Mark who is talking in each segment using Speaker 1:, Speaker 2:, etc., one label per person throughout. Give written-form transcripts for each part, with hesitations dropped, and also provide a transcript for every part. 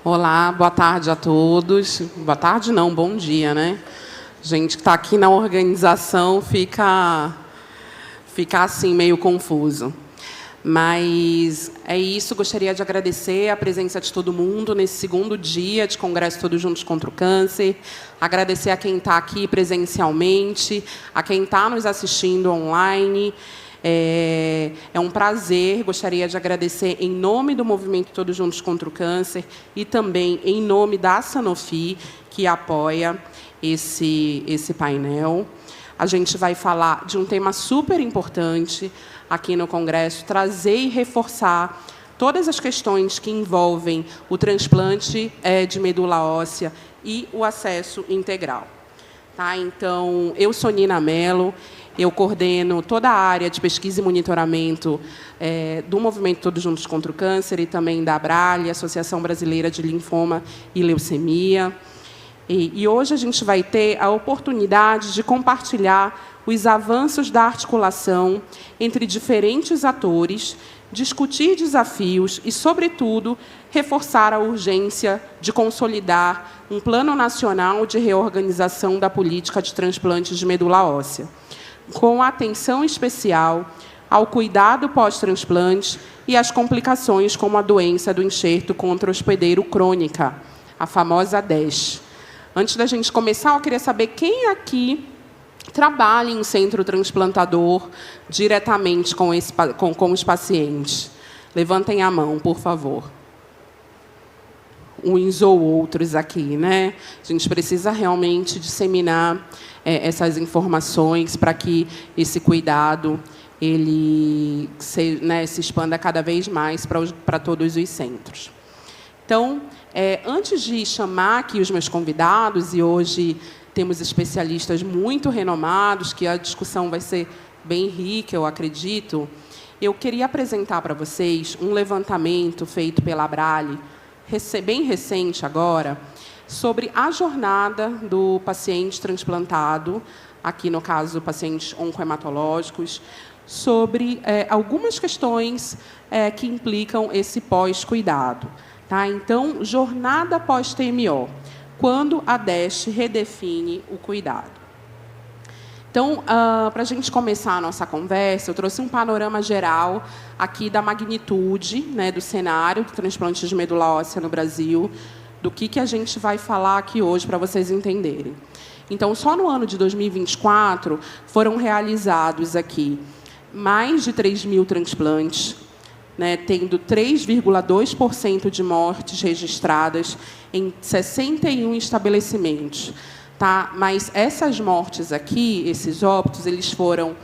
Speaker 1: Olá, boa tarde a todos. Boa tarde não, bom dia, né? Gente que está aqui na organização fica assim meio confuso. Mas é isso, gostaria de agradecer a presença de todo mundo nesse segundo dia de Congresso Todos Juntos contra o Câncer. Agradecer a quem está aqui presencialmente, a quem está nos assistindo online. É um prazer, gostaria de agradecer em nome do Movimento Todos Juntos contra o Câncer e também em nome da Sanofi, que apoia esse painel. A gente vai falar de um tema super importante aqui no Congresso, trazer e reforçar todas as questões que envolvem o transplante de medula óssea e o acesso integral. Tá? Então, eu sou Nina Mello, eu coordeno toda a área de pesquisa e monitoramento do Movimento Todos Juntos contra o Câncer e também da ABRALHE, Associação Brasileira de Linfoma e Leucemia. E hoje a gente vai ter a oportunidade de compartilhar os avanços da articulação entre diferentes atores, discutir desafios e, sobretudo, reforçar a urgência de consolidar um plano nacional de reorganização da política de transplantes de medula óssea, com atenção especial ao cuidado pós-transplante e às complicações como a doença do enxerto contra-hospedeiro crônica, a famosa DESH. Antes da gente começar, eu queria saber quem aqui trabalha em centro transplantador diretamente com os pacientes. Levantem a mão, por favor. Uns ou outros aqui, né? A gente precisa realmente disseminar essas informações para que esse cuidado ele se expanda cada vez mais para todos os centros. Então, antes de chamar aqui os meus convidados, e hoje temos especialistas muito renomados, que a discussão vai ser bem rica, eu acredito, eu queria apresentar para vocês um levantamento feito pela ABRALHE, bem recente agora, sobre a jornada do paciente transplantado, aqui no caso, pacientes oncohematológicos, sobre algumas questões que implicam esse pós-cuidado. Tá? Então, jornada pós-TMO, quando a DESH redefine o cuidado. Então, para a gente começar a nossa conversa, eu trouxe um panorama geral aqui da magnitude, né, do cenário do transplante de medula óssea no Brasil, do que a gente vai falar aqui hoje, para vocês entenderem. Então, só no ano de 2024, foram realizados aqui mais de 3.000 transplantes, né, tendo 3,2% de mortes registradas em 61 estabelecimentos. Tá? Mas essas mortes aqui, esses óbitos, eles foram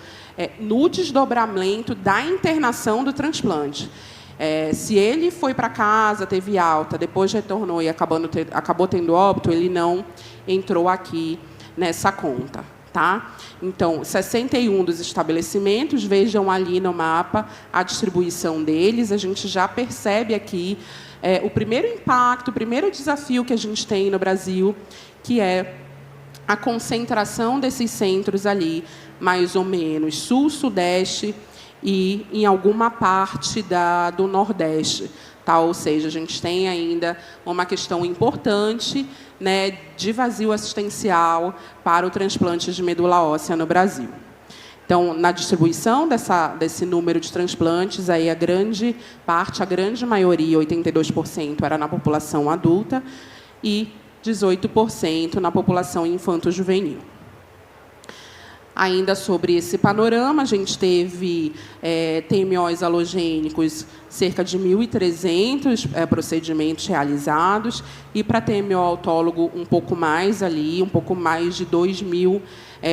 Speaker 1: no desdobramento da internação do transplante. Se ele foi para casa, teve alta, depois retornou e acabou tendo óbito, ele não entrou aqui nessa conta. Tá? Então, 61 dos estabelecimentos, vejam ali no mapa a distribuição deles, a gente já percebe aqui o primeiro impacto, o primeiro desafio que a gente tem no Brasil, que é a concentração desses centros ali, mais ou menos sul, sudeste e em alguma parte do nordeste. Tá? Ou seja, a gente tem ainda uma questão importante, né, de vazio assistencial para o transplante de medula óssea no Brasil. Então, na distribuição desse número de transplantes, aí a grande parte, a grande maioria, 82%, era na população adulta e 18% na população infanto-juvenil. Ainda sobre esse panorama, a gente teve TMOs halogênicos, cerca de 1.300 procedimentos realizados, e para TMO autólogo, um pouco mais ali, um pouco mais de 2.000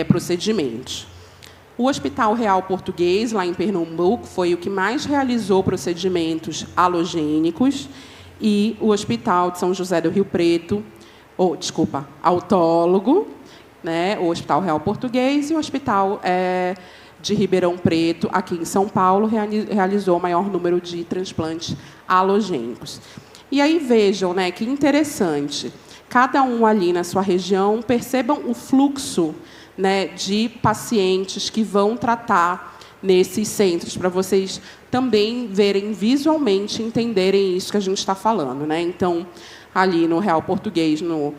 Speaker 1: procedimentos. O Hospital Real Português, lá em Pernambuco, foi o que mais realizou procedimentos halogênicos, e o Hospital de São José do Rio Preto, autólogo, né, o Hospital Real Português e o Hospital de Ribeirão Preto, aqui em São Paulo, realizou o maior número de transplantes halogênicos. E aí vejam, né, que interessante, cada um ali na sua região, percebam o fluxo, né, de pacientes que vão tratar nesses centros, para vocês também verem visualmente, entenderem isso que a gente está falando, né? Então, ali no real português, no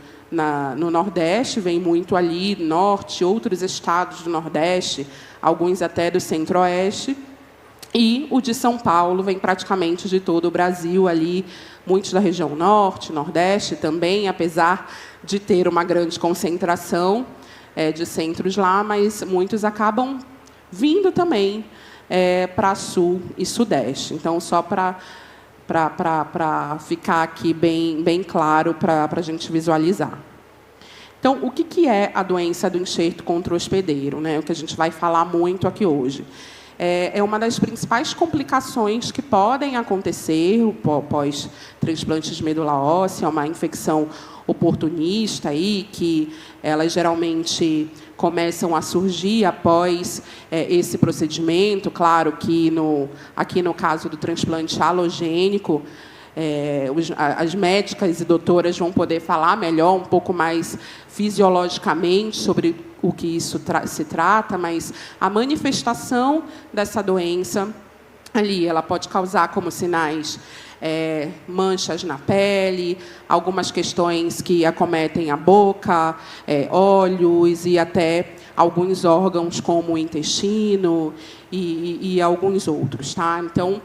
Speaker 1: Nordeste, vem muito ali, Norte, outros estados do Nordeste, alguns até do Centro-Oeste, e o de São Paulo vem praticamente de todo o Brasil, ali, muitos da região Norte, Nordeste também, apesar de ter uma grande concentração de centros lá, mas muitos acabam vindo também para Sul e Sudeste. Então, só para ficar aqui bem claro para a gente visualizar. Então, o que é a doença do enxerto contra o hospedeiro, né? O que a gente vai falar muito aqui hoje. É uma das principais complicações que podem acontecer pós-transplante de medula óssea, uma infecção oportunista, aí, que elas geralmente começam a surgir após esse procedimento. Claro que, aqui no caso do transplante alogênico, as médicas e doutoras vão poder falar melhor, um pouco mais fisiologicamente, sobre o que isso se trata, mas a manifestação dessa doença ali, ela pode causar como sinais manchas na pele, algumas questões que acometem a boca, olhos e até alguns órgãos como o intestino e alguns outros, tá? Então,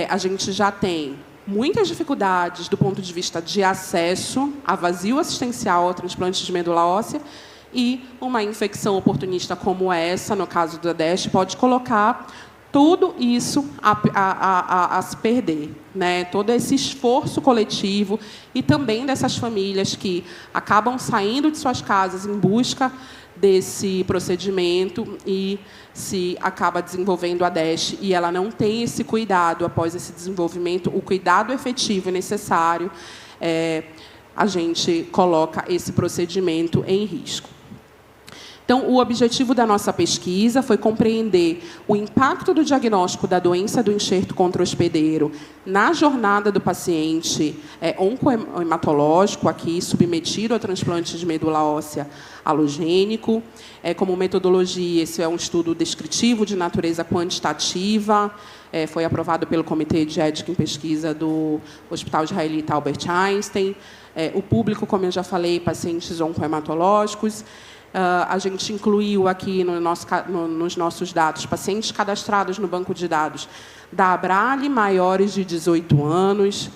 Speaker 1: a gente já tem muitas dificuldades do ponto de vista de acesso a vazio assistencial ao transplante de medula óssea, e uma infecção oportunista como essa, no caso da DEST, pode colocar tudo isso a se perder, né? Todo esse esforço coletivo e também dessas famílias que acabam saindo de suas casas em busca desse procedimento e se acaba desenvolvendo a DEST e ela não tem esse cuidado após esse desenvolvimento, o cuidado efetivo e necessário, a gente coloca esse procedimento em risco. Então, o objetivo da nossa pesquisa foi compreender o impacto do diagnóstico da doença do enxerto contra o hospedeiro na jornada do paciente oncohematológico, aqui submetido ao transplante de medula óssea alogênico. Como metodologia, esse é um estudo descritivo de natureza quantitativa, foi aprovado pelo Comitê de Ética em Pesquisa do Hospital Israelita Albert Einstein. O público, como eu já falei, pacientes oncohematológicos. A gente incluiu aqui nos nossos dados pacientes cadastrados no banco de dados da Abrale, maiores de 18 anos,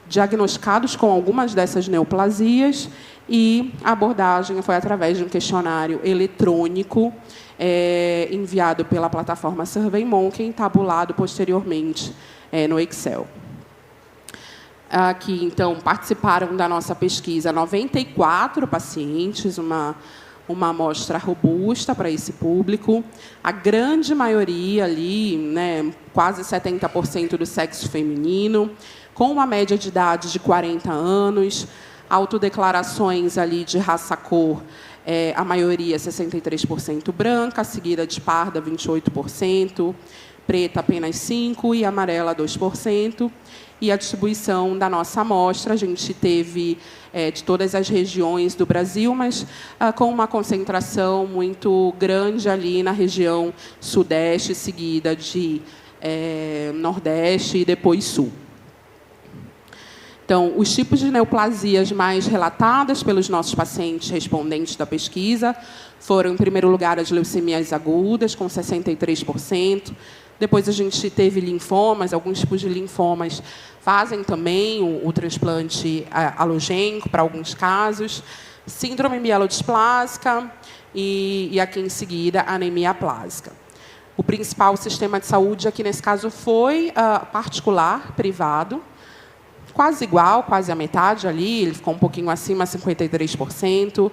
Speaker 1: diagnosticados com algumas dessas neoplasias, e a abordagem foi através de um questionário eletrônico enviado pela plataforma SurveyMonkey, tabulado posteriormente no Excel. Aqui, então, participaram da nossa pesquisa 94 pacientes, uma amostra robusta para esse público. A grande maioria ali, né, quase 70% do sexo feminino, com uma média de idade de 40 anos, autodeclarações ali de raça-cor, a maioria 63% branca, seguida de parda 28%, preta apenas 5% e amarela 2%. E a distribuição da nossa amostra, a gente teve de todas as regiões do Brasil, mas com uma concentração muito grande ali na região Sudeste, seguida de Nordeste e depois Sul. Então, os tipos de neoplasias mais relatadas pelos nossos pacientes respondentes da pesquisa foram, em primeiro lugar, as leucemias agudas, com 63%. Depois, a gente teve linfomas, alguns tipos de linfomas fazem também o transplante alogênico, para alguns casos. Síndrome mielodisplásica e, aqui em seguida, anemia aplásica. O principal sistema de saúde aqui, nesse caso, foi particular, privado, quase igual, quase a metade ali, ele ficou um pouquinho acima, 53%.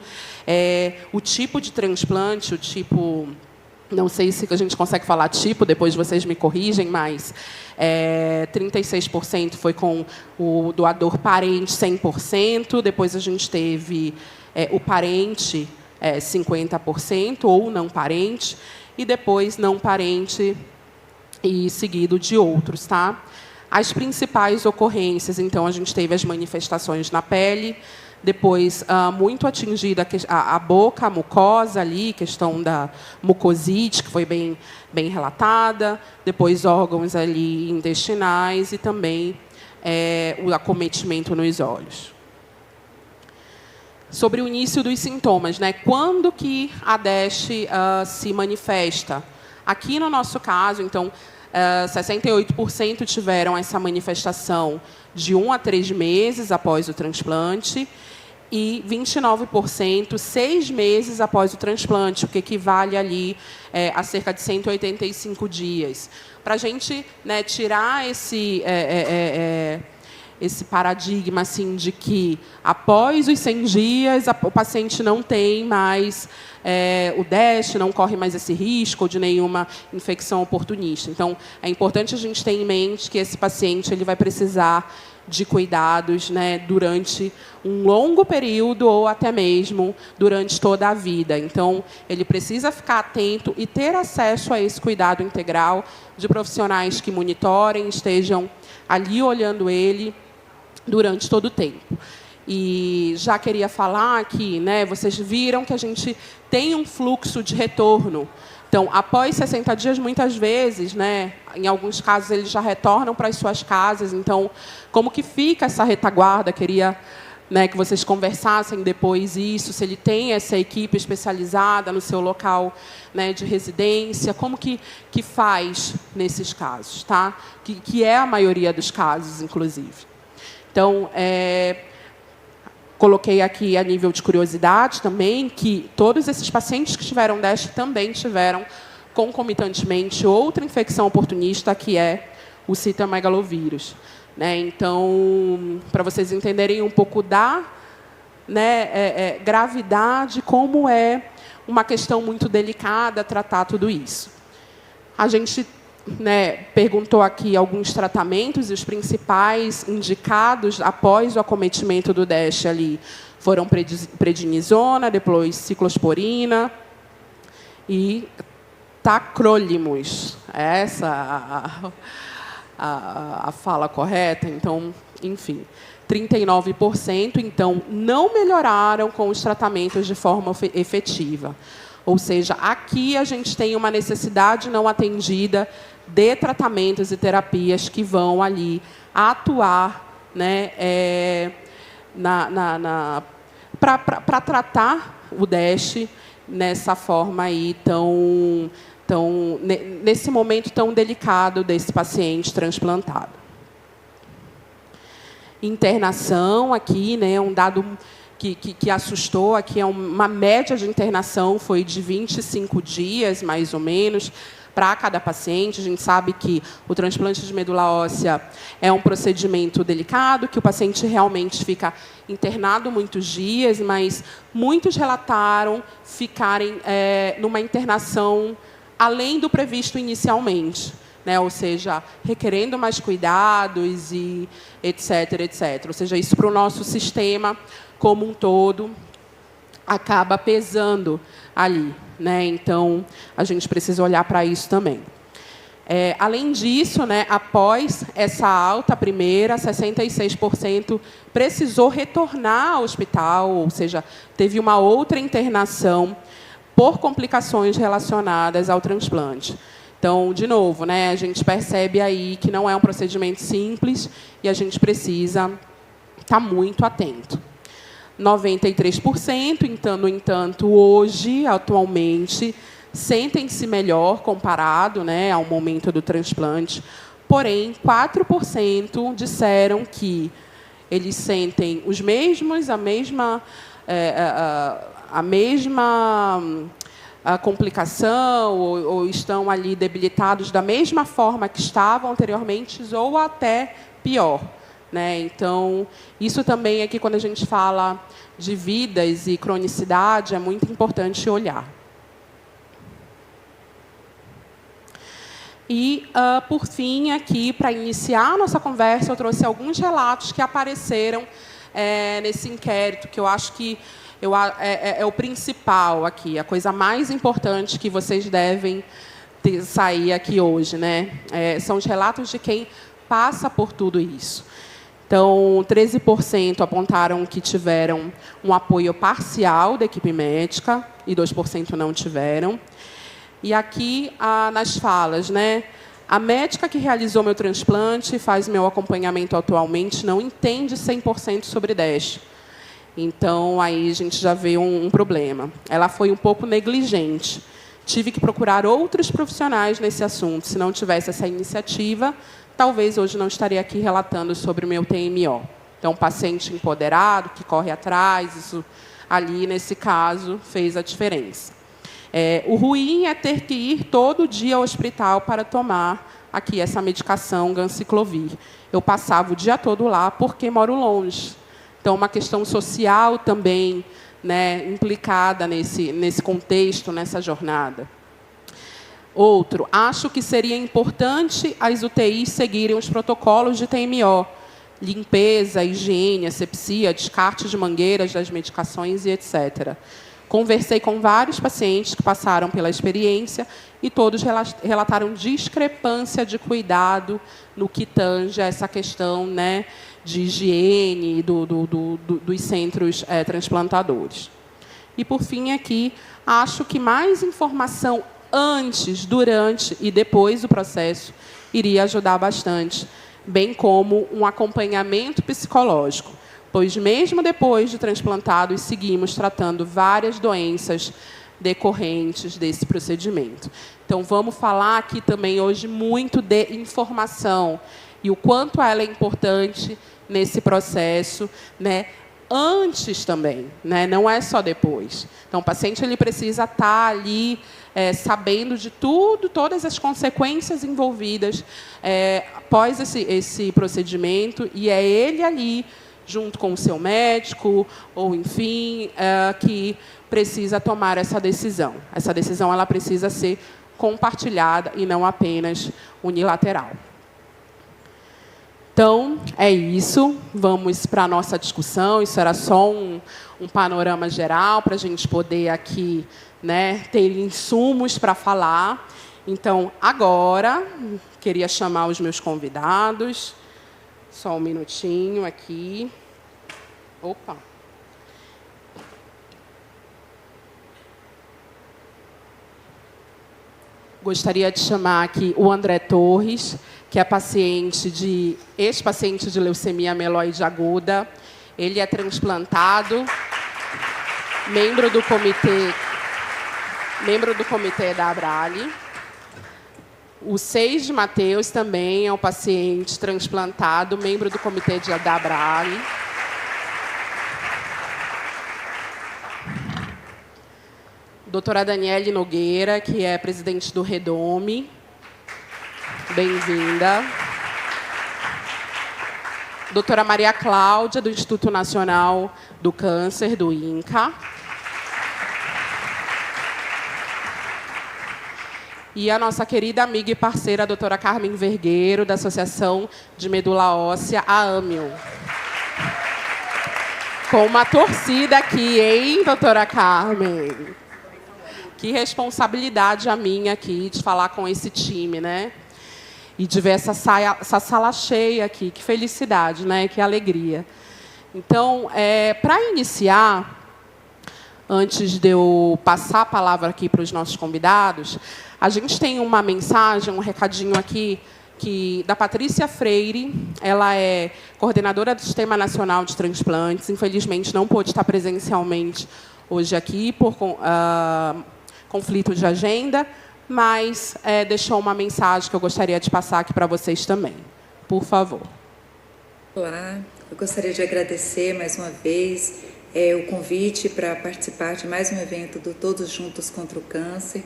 Speaker 1: O tipo de transplante, o tipo... Não sei se a gente consegue falar tipo, depois vocês me corrigem, mas 36% foi com o doador parente 100%, depois a gente teve o parente 50% ou não parente, e depois não parente e seguido de outros, tá? As principais ocorrências, então, a gente teve as manifestações na pele, depois, muito atingida a boca, a mucosa ali, questão da mucosite, que foi bem relatada. Depois, órgãos ali intestinais e também o acometimento nos olhos. sobre o início dos sintomas, né? Quando que a DASH se manifesta? Aqui no nosso caso, então, 68% tiveram essa manifestação de 1 a 3 meses após o transplante e 29% 6 meses após o transplante, o que equivale ali a cerca de 185 dias. Para a gente, né, tirar esse paradigma assim, de que, após os 100 dias, o paciente não tem mais o DASH, não corre mais esse risco de nenhuma infecção oportunista. Então, é importante a gente ter em mente que esse paciente ele vai precisar de cuidados, né, durante um longo período ou até mesmo durante toda a vida. Então, ele precisa ficar atento e ter acesso a esse cuidado integral de profissionais que monitorem, estejam ali olhando ele durante todo o tempo. E já queria falar aqui, né, vocês viram que a gente tem um fluxo de retorno. Então, após 60 dias, muitas vezes, né, em alguns casos, eles já retornam para as suas casas. Então, como que fica essa retaguarda? Queria, né, que vocês conversassem depois isso, se ele tem essa equipe especializada no seu local, né, de residência, como que faz nesses casos, tá? Que é a maioria dos casos, inclusive. Então, coloquei aqui a nível de curiosidade também que todos esses pacientes que tiveram DASH também tiveram concomitantemente outra infecção oportunista, que é o citomegalovírus, né? Então, para vocês entenderem um pouco da, né, gravidade, como é uma questão muito delicada tratar tudo isso. A gente, né, perguntou aqui alguns tratamentos, e os principais indicados após o acometimento do DASH ali foram prednisona, depois ciclosporina e tacrolimus. Essa a fala correta. Então, enfim, 39%, então, não melhoraram com os tratamentos de forma efetiva. Ou seja, aqui a gente tem uma necessidade não atendida de tratamentos e terapias que vão ali atuar, né, para tratar o DASH nessa forma aí nesse momento tão delicado desse paciente transplantado. Internação aqui, né, um dado que assustou, aqui é uma média de internação foi de 25 dias, mais ou menos, para cada paciente. A gente sabe que o transplante de medula óssea é um procedimento delicado, que o paciente realmente fica internado muitos dias, mas muitos relataram ficarem numa internação além do previsto inicialmente, né? Ou seja, requerendo mais cuidados e etc, etc. Ou seja, isso para o nosso sistema como um todo acaba pesando ali, né? Então, a gente precisa olhar para isso também. Além disso, né, após essa alta primeira, 66% precisou retornar ao hospital, ou seja, teve uma outra internação por complicações relacionadas ao transplante. Então, de novo, né, a gente percebe aí que não é um procedimento simples e a gente precisa estar muito atento. 93%, então, no entanto, hoje, atualmente, sentem-se melhor comparado, né, ao momento do transplante. Porém, 4% disseram que eles sentem os mesmos, a mesma complicação, ou estão ali debilitados da mesma forma que estavam anteriormente, ou até pior, né? Então, isso também aqui, quando a gente fala de vidas e cronicidade, é muito importante olhar. E, por fim, aqui, para iniciar a nossa conversa, eu trouxe alguns relatos que apareceram nesse inquérito, que eu acho que é o principal aqui, a coisa mais importante que vocês devem sair aqui hoje, né? São os relatos de quem passa por tudo isso. Então, 13% apontaram que tiveram um apoio parcial da equipe médica e 2% não tiveram. E aqui, nas falas, né? A médica que realizou meu transplante e faz meu acompanhamento atualmente não entende 100% sobre DASH. Então, aí a gente já vê um problema. Ela foi um pouco negligente. Tive que procurar outros profissionais nesse assunto. Se não tivesse essa iniciativa, talvez hoje não estaria aqui relatando sobre o meu TMO. Então, paciente empoderado, que corre atrás, isso ali, nesse caso, fez a diferença. O ruim é ter que ir todo dia ao hospital para tomar aqui essa medicação ganciclovir. Eu passava o dia todo lá porque moro longe. Então, uma questão social também, né, implicada nesse contexto, nessa jornada. Outro, acho que seria importante as UTIs seguirem os protocolos de TMO, limpeza, higiene, asepsia, descarte de mangueiras das medicações e etc. Conversei com vários pacientes que passaram pela experiência e todos relataram discrepância de cuidado no que tange a essa questão, né, de higiene dos centros transplantadores. E, por fim, aqui, acho que mais informação antes, durante e depois do processo iria ajudar bastante, bem como um acompanhamento psicológico, pois, mesmo depois de transplantados, seguimos tratando várias doenças decorrentes desse procedimento. Então, vamos falar aqui também hoje muito de informação e o quanto ela é importante nesse processo, né, antes também, né, não é só depois. Então, o paciente ele precisa estar ali sabendo de tudo, todas as consequências envolvidas após esse procedimento, e é ele ali, junto com o seu médico, ou, enfim, que precisa tomar essa decisão. Essa decisão ela precisa ser compartilhada e não apenas unilateral. Então, é isso. Vamos para a nossa discussão. Isso era só um panorama geral para a gente poder aqui, né, ter insumos para falar. Então, agora, queria chamar os meus convidados. Só um minutinho aqui. Opa! Gostaria de chamar aqui o André Torres, que é ex-paciente de leucemia mieloide aguda. Ele é transplantado, membro do comitê da Abrale. O Seis de Mateus também é um paciente transplantado, membro do comitê da Abrale. Doutora Daniele Nogueira, que é presidente do Redome. Bem-vinda. Doutora Maria Cláudia, do Instituto Nacional do Câncer, do INCA. E a nossa querida amiga e parceira, a doutora Carmen Vergueiro, da Associação de Medula Óssea, a AMIO. Com uma torcida aqui, hein, doutora Carmen? Que responsabilidade a minha aqui de falar com esse time, né? E de ver essa sala cheia aqui. Que felicidade, né? Que alegria. Então, para iniciar, antes de eu passar a palavra aqui para os nossos convidados, a gente tem uma mensagem, um recadinho aqui, da Patrícia Freire. Ela é coordenadora do Sistema Nacional de Transplantes. Infelizmente, não pôde estar presencialmente hoje aqui por conflito de agenda, mas deixou uma mensagem que eu gostaria de passar aqui para vocês também. Por favor.
Speaker 2: Olá, eu gostaria de agradecer mais uma vez o convite para participar de mais um evento do Todos Juntos contra o Câncer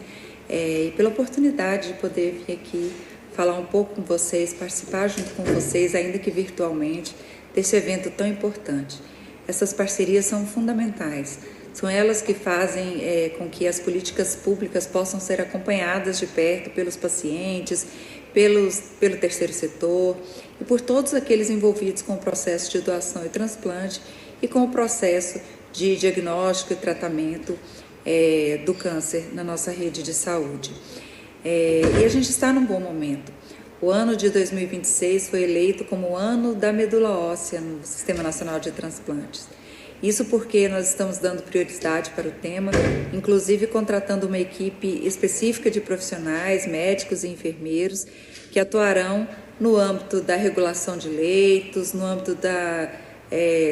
Speaker 2: e pela oportunidade de poder vir aqui falar um pouco com vocês, participar junto com vocês, ainda que virtualmente, desse evento tão importante. Essas parcerias são fundamentais. São elas que fazem com que as políticas públicas possam ser acompanhadas de perto pelos pacientes, pelo terceiro setor e por todos aqueles envolvidos com o processo de doação e transplante e com o processo de diagnóstico e tratamento do câncer na nossa rede de saúde. E a gente está num bom momento. O ano de 2026 foi eleito como o ano da medula óssea no Sistema Nacional de Transplantes. Isso porque nós estamos dando prioridade para o tema, inclusive contratando uma equipe específica de profissionais, médicos e enfermeiros, que atuarão no âmbito da regulação de leitos, no âmbito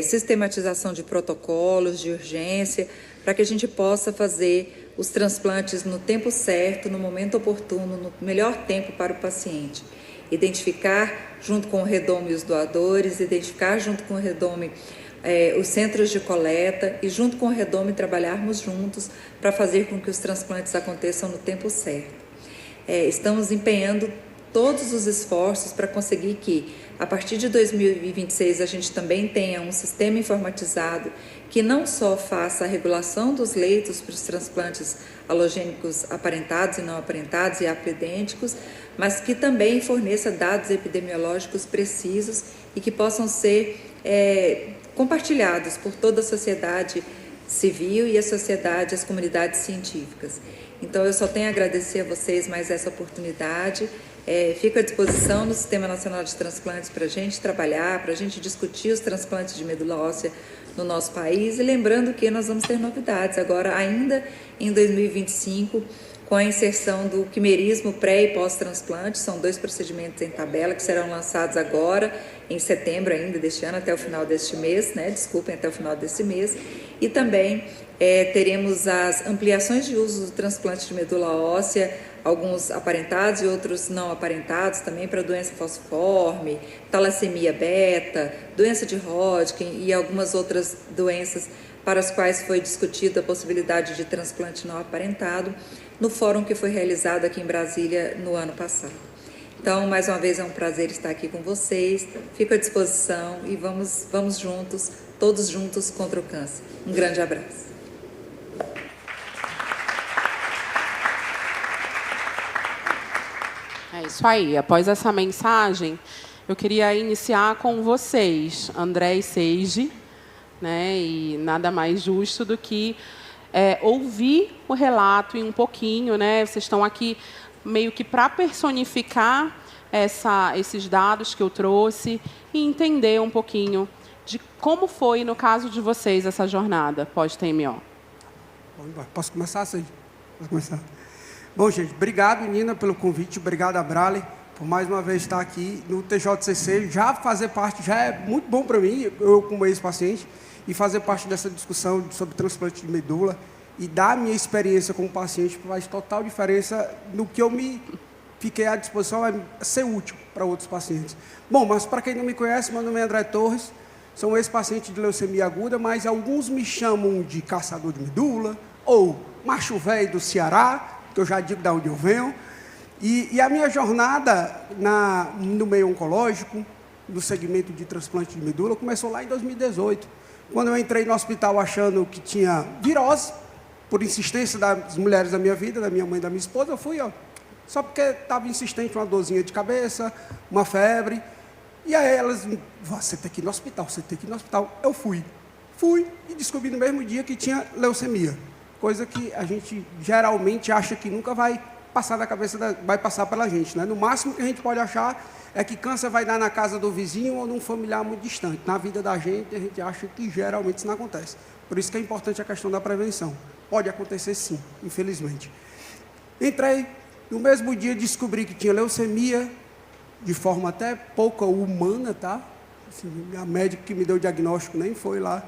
Speaker 2: sistematização de protocolos de urgência, para que a gente possa fazer os transplantes no tempo certo, no momento oportuno, no melhor tempo para o paciente. Identificar junto com o Redome os doadores, identificar junto com o Redome os centros de coleta e junto com o Redome trabalharmos juntos para fazer com que os transplantes aconteçam no tempo certo. Estamos empenhando todos os esforços para conseguir que, a partir de 2026, a gente também tenha um sistema informatizado que não só faça a regulação dos leitos para os transplantes alogênicos aparentados e não aparentados e aplidênticos, mas que também forneça dados epidemiológicos precisos e que possam ser compartilhados por toda a sociedade civil e as comunidades científicas. Então, eu só tenho a agradecer a vocês mais essa oportunidade. Fico à disposição no Sistema Nacional de Transplantes para a gente trabalhar, para a gente discutir os transplantes de medula óssea no nosso país. E lembrando que nós vamos ter novidades agora, ainda em 2025, com a inserção do quimerismo pré- e pós-transplante. São 2 procedimentos em tabela que serão lançados agora, em setembro ainda deste ano, até o final deste mês, até o final desse mês. E também teremos as ampliações de uso do transplante de medula óssea, alguns aparentados e outros não aparentados, também para doença falciforme, talassemia beta, doença de Hodgkin e algumas outras doenças para as quais foi discutida a possibilidade de transplante não aparentado, no fórum que foi realizado aqui em Brasília no ano passado. Então, mais uma vez, é um prazer estar aqui com vocês, fico à disposição e vamos juntos, todos juntos contra o câncer. Um grande abraço.
Speaker 1: É isso aí. Após essa mensagem, eu queria iniciar com vocês, André e Seiji, e nada mais justo do que ouvir o relato e um pouquinho, vocês estão aqui meio que para personificar esses dados que eu trouxe e entender um pouquinho de como foi, no caso de vocês, essa jornada pós-TMO.
Speaker 3: Posso começar, Seiji? Posso começar? Bom, gente, obrigado, Nina, pelo convite, obrigado a Brale por mais uma vez estar aqui no TJCC. Já fazer parte, já é muito bom para mim, eu como ex-paciente, e fazer parte dessa discussão sobre transplante de medula e dar a minha experiência como paciente faz total diferença no que eu me fiquei à disposição, é ser útil para outros pacientes. Bom, mas para quem não me conhece, meu nome é André Torres, sou um ex-paciente de leucemia aguda, mas alguns me chamam de caçador de medula ou macho velho do Ceará, que eu já digo de onde eu venho, e a minha jornada no meio oncológico, no segmento de transplante de medula, começou lá em 2018, quando eu entrei no hospital achando que tinha virose, por insistência das mulheres da minha vida, da minha mãe e da minha esposa, eu fui, só porque estava insistente, uma dorzinha de cabeça, uma febre, e aí elas, você tem que ir no hospital, você tem que ir no hospital. Eu fui e descobri no mesmo dia que tinha leucemia, coisa que a gente geralmente acha que nunca vai passar da cabeça, vai passar pela gente, No máximo que a gente pode achar é que câncer vai dar na casa do vizinho ou num familiar muito distante. Na vida da gente, a gente acha que geralmente isso não acontece. Por isso que é importante a questão da prevenção. Pode acontecer sim, infelizmente. Entrei, no mesmo dia descobri que tinha leucemia, de forma até pouco humana, tá? Assim, a médica que me deu o diagnóstico nem foi lá.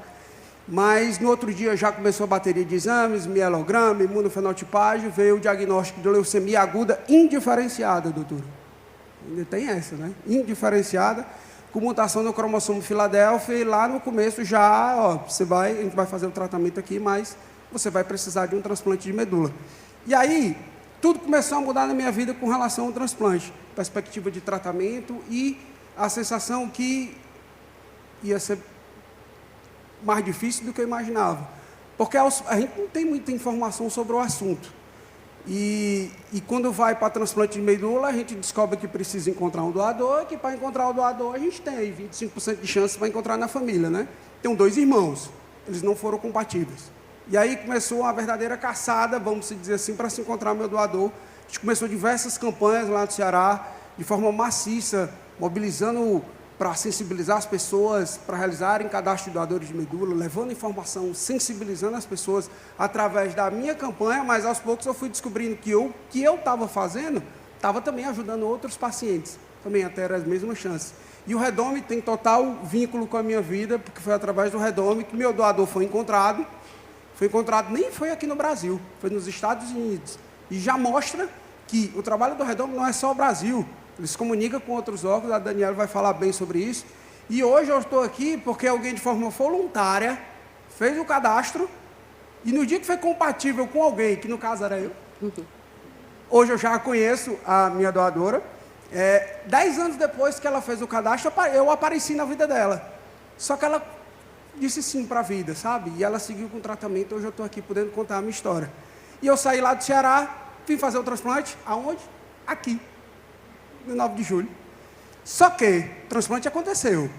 Speaker 3: Mas no outro dia já começou a bateria de exames, mielograma, imunofenotipagem, veio o diagnóstico de leucemia aguda indiferenciada, doutor. Ainda tem essa, Indiferenciada, com mutação no cromossomo Filadélfia, e lá no começo já, a gente vai fazer o tratamento aqui, mas você vai precisar de um transplante de medula. E aí, tudo começou a mudar na minha vida com relação ao transplante. Perspectiva de tratamento e a sensação que ia ser mais difícil do que eu imaginava. Porque a gente não tem muita informação sobre o assunto. E quando vai para transplante de medula, a gente descobre que precisa encontrar um doador, e que para encontrar o doador a gente tem 25% de chance para encontrar na família, Tenho 2 irmãos, eles não foram compatíveis. E aí começou uma verdadeira caçada, vamos dizer assim, para se encontrar meu doador. A gente começou diversas campanhas lá no Ceará, de forma maciça, mobilizando para sensibilizar as pessoas, para realizarem cadastro de doadores de medula, levando informação, sensibilizando as pessoas através da minha campanha, mas aos poucos eu fui descobrindo que o que eu estava fazendo estava também ajudando outros pacientes, também a ter as mesmas chances. E o Redome tem total vínculo com a minha vida, porque foi através do Redome que meu doador foi encontrado. Foi encontrado, nem foi aqui no Brasil, foi nos Estados Unidos. E já mostra que o trabalho do Redome não é só o Brasil. Ele se comunica com outros órgãos, a Daniela vai falar bem sobre isso. E hoje eu estou aqui porque alguém de forma voluntária fez o cadastro e no dia que foi compatível com alguém, que no caso era eu, hoje eu já conheço a minha doadora, 10 anos depois que ela fez o cadastro, eu apareci na vida dela. Só que ela disse sim para a vida, sabe? E ela seguiu com o tratamento, hoje eu estou aqui podendo contar a minha história. E eu saí lá do Ceará, vim fazer o transplante, aonde? Aqui, no 9 de julho. Só que o transplante aconteceu,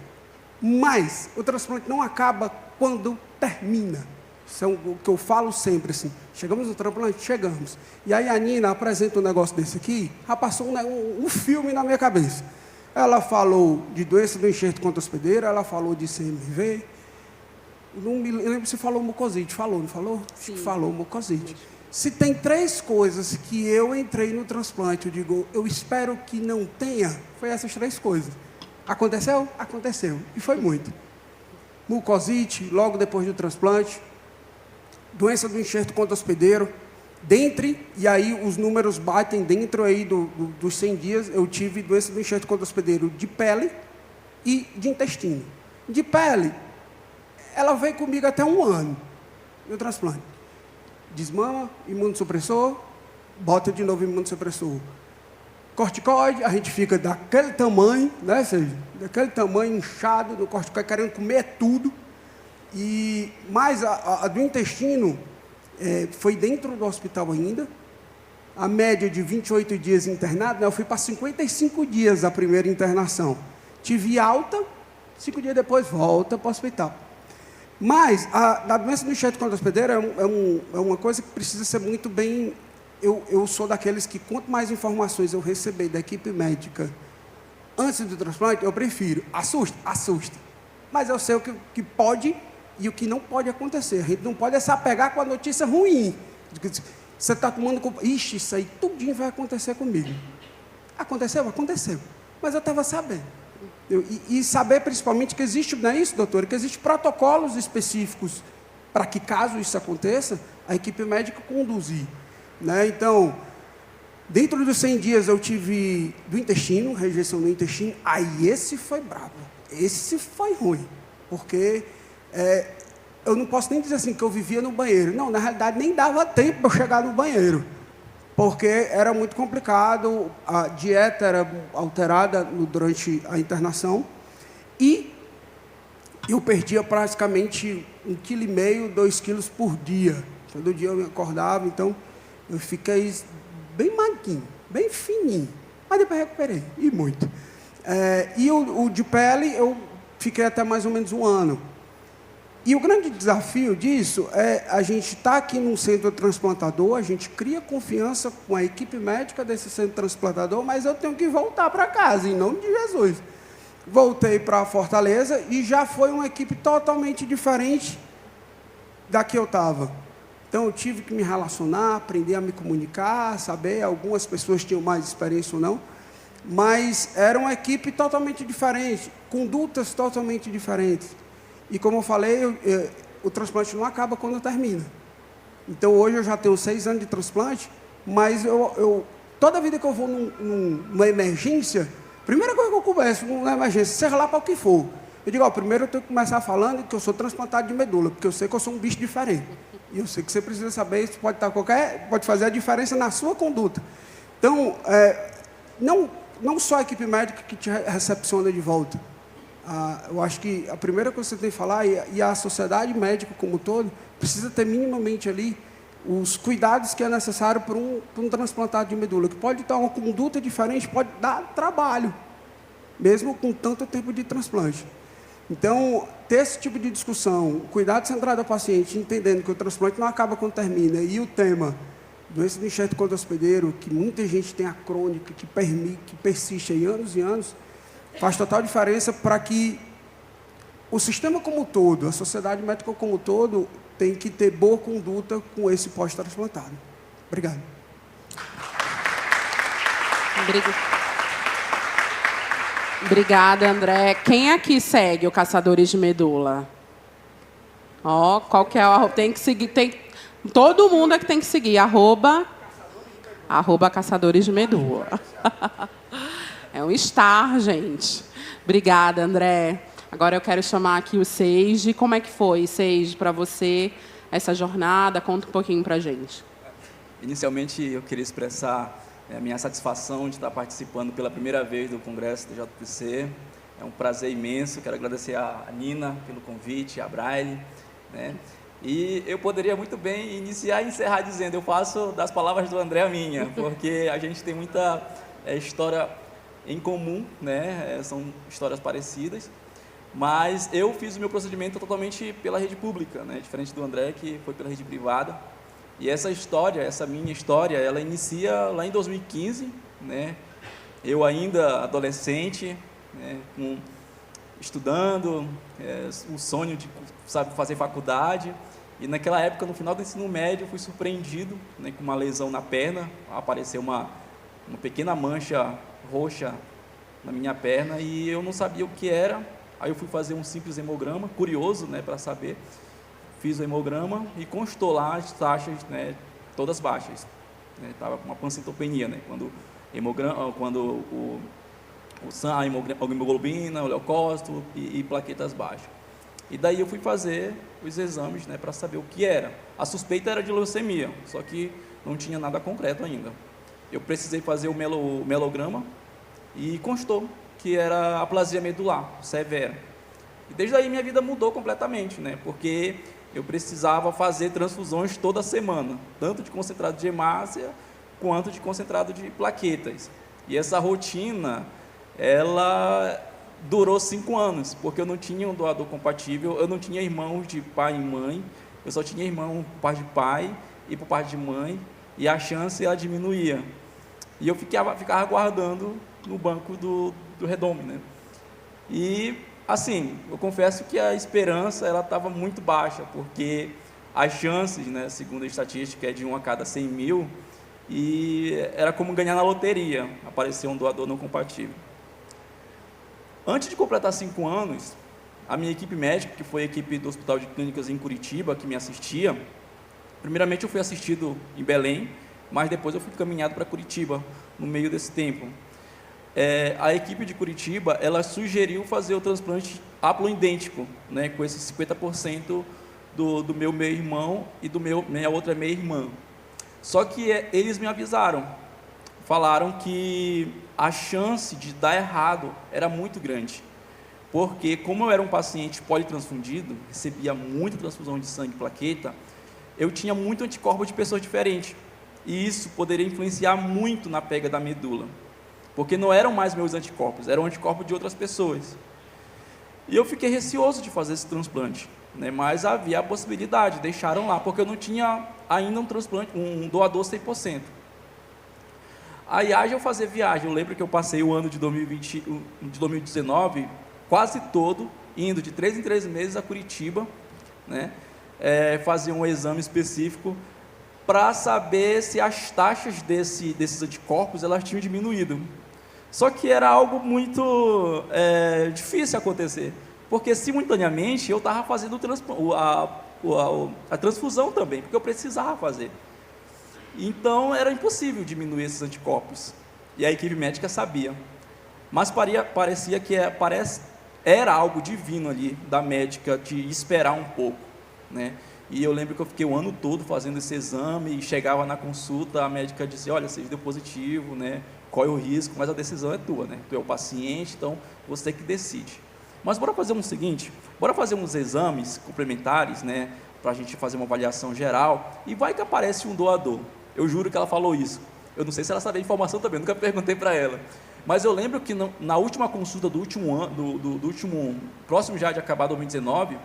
Speaker 3: mas o transplante não acaba quando termina. Isso é o que eu falo sempre, assim, chegamos no transplante, chegamos. E aí a Nina apresenta um negócio desse aqui, já passou um filme na minha cabeça. Ela falou de doença do enxerto contra hospedeiro, ela falou de CMV, não me lembro se falou mucosite, falou, não falou?
Speaker 1: Sim.
Speaker 3: Falou mucosite. Se tem 3 coisas que eu entrei no transplante, eu digo, eu espero que não tenha, foi essas 3 coisas. Aconteceu? Aconteceu. E foi muito. Mucosite, logo depois do transplante, doença do enxerto contra hospedeiro, e aí os números batem dentro aí dos 100 dias, eu tive doença do enxerto contra hospedeiro de pele e de intestino. De pele, ela veio comigo até 1 ano, no transplante. Desmama, imunossupressor, bota de novo imunossupressor. Corticoide, a gente fica daquele tamanho, né, seja, daquele tamanho inchado, do corticoide, querendo comer tudo. Mas a do intestino foi dentro do hospital ainda, a média de 28 dias internado, né, eu fui para 55 dias a primeira internação. Tive alta, 5 dias depois volta para o hospital. Mas a doença do enxerto contra hospedeiro é uma coisa que precisa ser muito bem... Eu sou daqueles que, quanto mais informações eu receber da equipe médica antes do transplante, eu prefiro. Assusta? Assusta. Mas eu sei o que pode e o que não pode acontecer. A gente não pode se apegar com a notícia ruim. Você está tomando... Ixi, isso aí tudinho vai acontecer comigo. Aconteceu? Aconteceu. Mas eu estava sabendo. E saber, principalmente, que existe, não é isso, doutora? Que existem protocolos específicos para que, caso isso aconteça, a equipe médica conduzir. Né? Então, dentro dos 100 dias, eu tive do intestino, rejeição do intestino. Aí esse foi brabo. Esse foi ruim. Porque eu não posso nem dizer assim que eu vivia no banheiro. Não, na realidade, nem dava tempo para eu chegar no banheiro. Porque era muito complicado, a dieta era alterada durante a internação e eu perdia praticamente 1,5 kg, 2 quilos por dia. Todo dia eu me acordava, então eu fiquei bem maguinho, bem fininho, mas depois recuperei, e muito. E o de pele eu fiquei até mais ou menos 1 ano. E o grande desafio disso é a gente estar aqui num centro transplantador, a gente cria confiança com a equipe médica desse centro transplantador, mas eu tenho que voltar para casa, em nome de Jesus. Voltei para Fortaleza e já foi uma equipe totalmente diferente da que eu estava. Então, eu tive que me relacionar, aprender a me comunicar, saber, algumas pessoas tinham mais experiência ou não, mas era uma equipe totalmente diferente, condutas totalmente diferentes. E como eu falei, o transplante não acaba quando termina. Então, hoje eu já tenho 6 anos de transplante, mas toda vida que eu vou numa emergência, primeira coisa que eu converso numa emergência, seja lá para o que for, eu digo, primeiro eu tenho que começar falando que eu sou transplantado de medula, porque eu sei que eu sou um bicho diferente. E eu sei que você precisa saber, isso pode fazer a diferença na sua conduta. Então, não só a equipe médica que te recepciona de volta. Eu acho que a primeira coisa que você tem que falar, e a sociedade médica como um todo, precisa ter minimamente ali os cuidados que é necessário para um transplantado de medula, que pode dar uma conduta diferente, pode dar trabalho, mesmo com tanto tempo de transplante. Então, ter esse tipo de discussão, o cuidado centrado ao paciente, entendendo que o transplante não acaba quando termina, e o tema, doença do enxerto contra hospedeiro, que muita gente tem a crônica, que persiste aí anos e anos, faz total diferença para que o sistema como um todo, a sociedade médica como um todo, tem que ter boa conduta com esse pós-transplantado. Obrigado.
Speaker 1: Obrigado. Obrigada, André. Quem aqui segue o Caçadores de Medula? Ó, qual que é o arroba? Tem que seguir, todo mundo é que tem que seguir, arroba Caçadores de Medula. É um star, gente. Obrigada, André. Agora eu quero chamar aqui o Seiji. Como é que foi, Seiji, para você, essa jornada? Conta um pouquinho para a gente.
Speaker 4: Inicialmente, eu queria expressar a minha satisfação de estar participando pela primeira vez do Congresso do JPC. É um prazer imenso. Quero agradecer a Nina pelo convite, a Braille, né? E eu poderia muito bem iniciar e encerrar dizendo, eu faço das palavras do André a minha, porque a gente tem muita história em comum, né? São histórias parecidas, mas eu fiz o meu procedimento totalmente pela rede pública, né? Diferente do André, que foi pela rede privada. E essa história, essa minha história, ela inicia lá em 2015, né? Eu ainda adolescente, né? Estudando, um sonho de fazer faculdade. E naquela época, no final do ensino médio, eu fui surpreendido, né, com uma lesão na perna. Apareceu uma pequena mancha roxa na minha perna e eu não sabia o que era. Aí eu fui fazer um simples hemograma, curioso, né, para saber. Fiz o hemograma e constou lá as taxas, né, todas baixas. Estava com uma pancitopenia, né, quando a hemoglobina, o leucócito e plaquetas baixas. E daí eu fui fazer os exames, né, para saber o que era. A suspeita era de leucemia, só que não tinha nada concreto ainda. Eu precisei fazer o melograma e constou que era aplasia medular severa. E desde aí minha vida mudou completamente, né, porque eu precisava fazer transfusões toda semana, tanto de concentrado de hemácia quanto de concentrado de plaquetas. E essa rotina, ela durou 5 anos, porque eu não tinha um doador compatível, eu não tinha irmãos de pai e mãe, eu só tinha irmão por parte de pai e por parte de mãe, e a chance ela diminuía. E eu ficava aguardando no banco do redome, né? E, assim, eu confesso que a esperança ela estava muito baixa, porque as chances, né, segundo a estatística, é de 1 a cada 100 mil, e era como ganhar na loteria, aparecer um doador não compatível. Antes de completar 5 anos, a minha equipe médica, que foi a equipe do Hospital de Clínicas em Curitiba, que me assistia, primeiramente eu fui assistido em Belém, mas depois eu fui encaminhado para Curitiba, no meio desse tempo. A equipe de Curitiba, ela sugeriu fazer o transplante haploidêntico, né, com esses 50% do meu meio-irmão e minha outra meia-irmã. Só que eles me avisaram, falaram que a chance de dar errado era muito grande, porque como eu era um paciente politransfundido, recebia muita transfusão de sangue e plaqueta, eu tinha muito anticorpo de pessoas diferentes, e isso poderia influenciar muito na pega da medula, porque não eram mais meus anticorpos, eram anticorpos de outras pessoas. E eu fiquei receoso de fazer esse transplante, né? Mas havia a possibilidade, deixaram lá, porque eu não tinha ainda um doador 100%. Aí haja eu fazer viagem, eu lembro que eu passei o ano de 2019 quase todo, indo de 3 em 3 meses a Curitiba, né, fazer um exame específico para saber se as taxas desses anticorpos elas tinham diminuído. Só que era algo muito difícil acontecer, porque simultaneamente eu estava fazendo a transfusão também, porque eu precisava fazer. Então, era impossível diminuir esses anticorpos. E a equipe médica sabia. Mas parecia que era algo divino ali, da médica, de esperar um pouco, né? E eu lembro que eu fiquei o ano todo fazendo esse exame, e chegava na consulta, a médica disse, olha, você deu positivo, né? Qual é o risco? Mas a decisão é tua, né? Tu é o paciente, então você que decide. Mas bora fazer o seguinte, bora fazer uns exames complementares, né? Para a gente fazer uma avaliação geral, e vai que aparece um doador. Eu juro que ela falou isso. Eu não sei se ela sabia a informação também, nunca perguntei para ela. Mas eu lembro que na última consulta do último ano, próximo já de acabar 2019,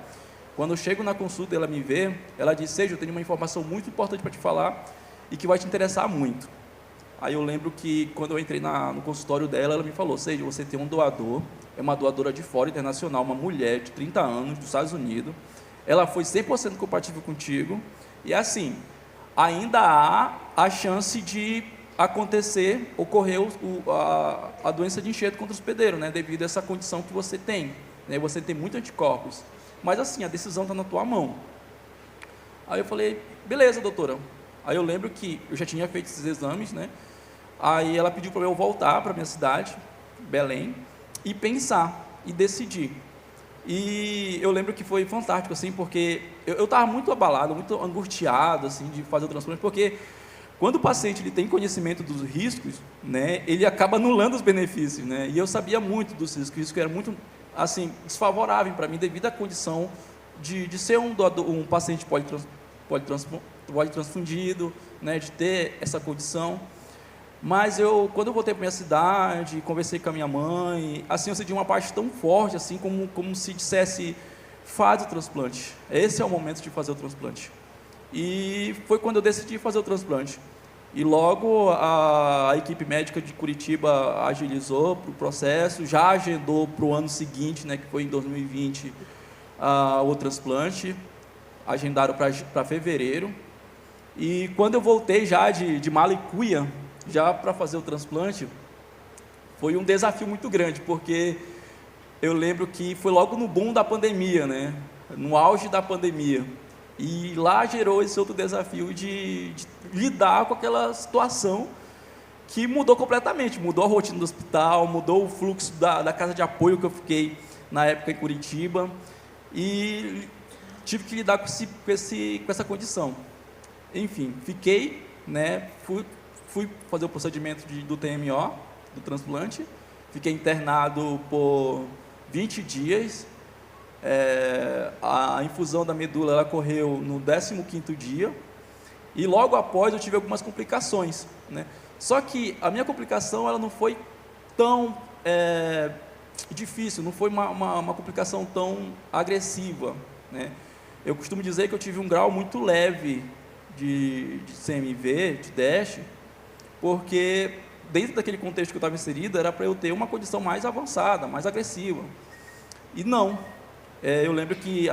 Speaker 4: quando eu chego na consulta e ela me vê, ela diz, Seiji, eu tenho uma informação muito importante para te falar e que vai te interessar muito. Aí eu lembro que quando eu entrei no consultório dela, ela me falou, Seiji, você tem um doador, é uma doadora de fora internacional, uma mulher de 30 anos, dos Estados Unidos, ela foi 100% compatível contigo, e assim, ainda há a chance de ocorreu a doença de enxerto contra o hospedeiro, né, devido a essa condição que você tem, né, você tem muitos anticorpos. Mas assim, a decisão está na tua mão. Aí eu falei, beleza, doutora. Aí eu lembro que eu já tinha feito esses exames, né? Aí ela pediu para eu voltar para minha cidade, Belém, e pensar, e decidir. E eu lembro que foi fantástico, assim, porque eu estava muito abalado, muito angustiado, assim, de fazer o transplante, porque quando o paciente ele tem conhecimento dos riscos, né, ele acaba anulando os benefícios, né? E eu sabia muito dos riscos, o risco era muito, assim, desfavorável para mim, devido à condição de ser um paciente politransfundido, né, de ter essa condição. Mas quando eu voltei para minha cidade, conversei com a minha mãe, assim, eu senti uma parte tão forte, assim, como se dissesse, faz o transplante. Esse é o momento de fazer o transplante. E foi quando eu decidi fazer o transplante. E logo a equipe médica de Curitiba agilizou para o processo, já agendou para o ano seguinte, né, que foi em 2020, o transplante, agendaram para fevereiro. E quando eu voltei já de mala e cuia, já para fazer o transplante, foi um desafio muito grande, porque eu lembro que foi logo no boom da pandemia, né? No auge da pandemia. E lá gerou esse outro desafio de lidar com aquela situação que mudou completamente, mudou a rotina do hospital, mudou o fluxo da casa de apoio que eu fiquei na época em Curitiba, e tive que lidar com essa condição. Enfim, fiquei, né, fui fazer o procedimento do TMO, do transplante, fiquei internado por 20 dias, a infusão da medula ela ocorreu no 15º dia, e logo após eu tive algumas complicações, né? Só que a minha complicação ela não foi tão difícil, não foi uma complicação tão agressiva, né? Eu costumo dizer que eu tive um grau muito leve de CMV, de DASH, porque dentro daquele contexto que eu estava inserido, era para eu ter uma condição mais avançada, mais agressiva. E não. Eu lembro que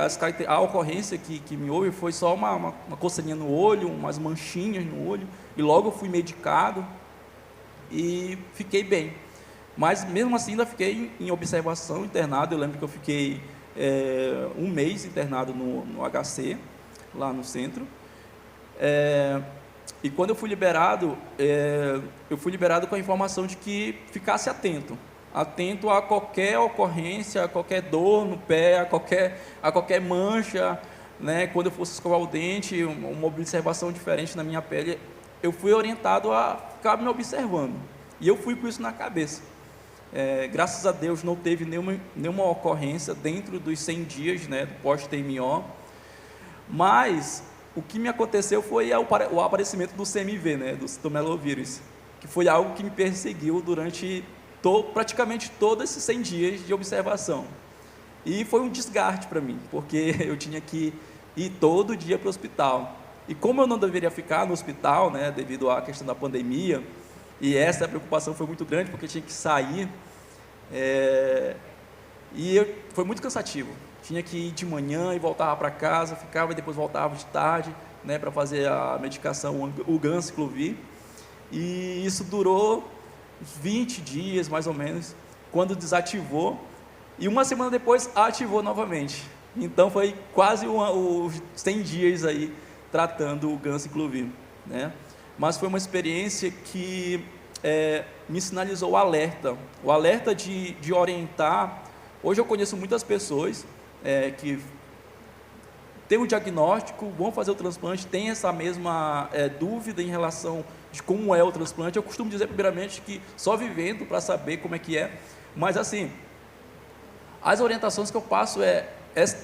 Speaker 4: a ocorrência que me houve foi só uma coceirinha no olho, umas manchinhas no olho, e logo eu fui medicado e fiquei bem. Mas mesmo assim ainda fiquei em observação, internado. Eu lembro que eu fiquei um mês internado no HC, lá no centro. E quando eu fui liberado com a informação de que ficasse atento a qualquer ocorrência, a qualquer dor no pé, a qualquer mancha, né? Quando eu fosse escovar o dente, uma observação diferente na minha pele, eu fui orientado a ficar me observando. E eu fui com isso na cabeça. Graças a Deus não teve nenhuma ocorrência dentro dos 100 dias, né, do pós-TMO, mas o que me aconteceu foi o aparecimento do CMV, né, do citomegalovírus, que foi algo que me perseguiu durante praticamente todos esses 100 dias de observação. E foi um desgaste para mim, porque eu tinha que ir todo dia para o hospital. E como eu não deveria ficar no hospital, né, devido à questão da pandemia, e essa preocupação foi muito grande, porque eu tinha que sair, foi muito cansativo. Tinha que ir de manhã e voltava para casa, ficava e depois voltava de tarde, né, para fazer a medicação, o Ganciclovir. E isso durou 20 dias, mais ou menos, quando desativou. E uma semana depois, ativou novamente. Então, foi quase os 100 dias aí, tratando o Ganciclovir, né? Mas foi uma experiência que me sinalizou o alerta de orientar. Hoje eu conheço muitas pessoas que têm o diagnóstico, vão fazer o transplante, têm essa mesma dúvida em relação de como é o transplante. Eu costumo dizer, primeiramente, que só vivendo para saber como é que é. Mas, assim, as orientações que eu passo é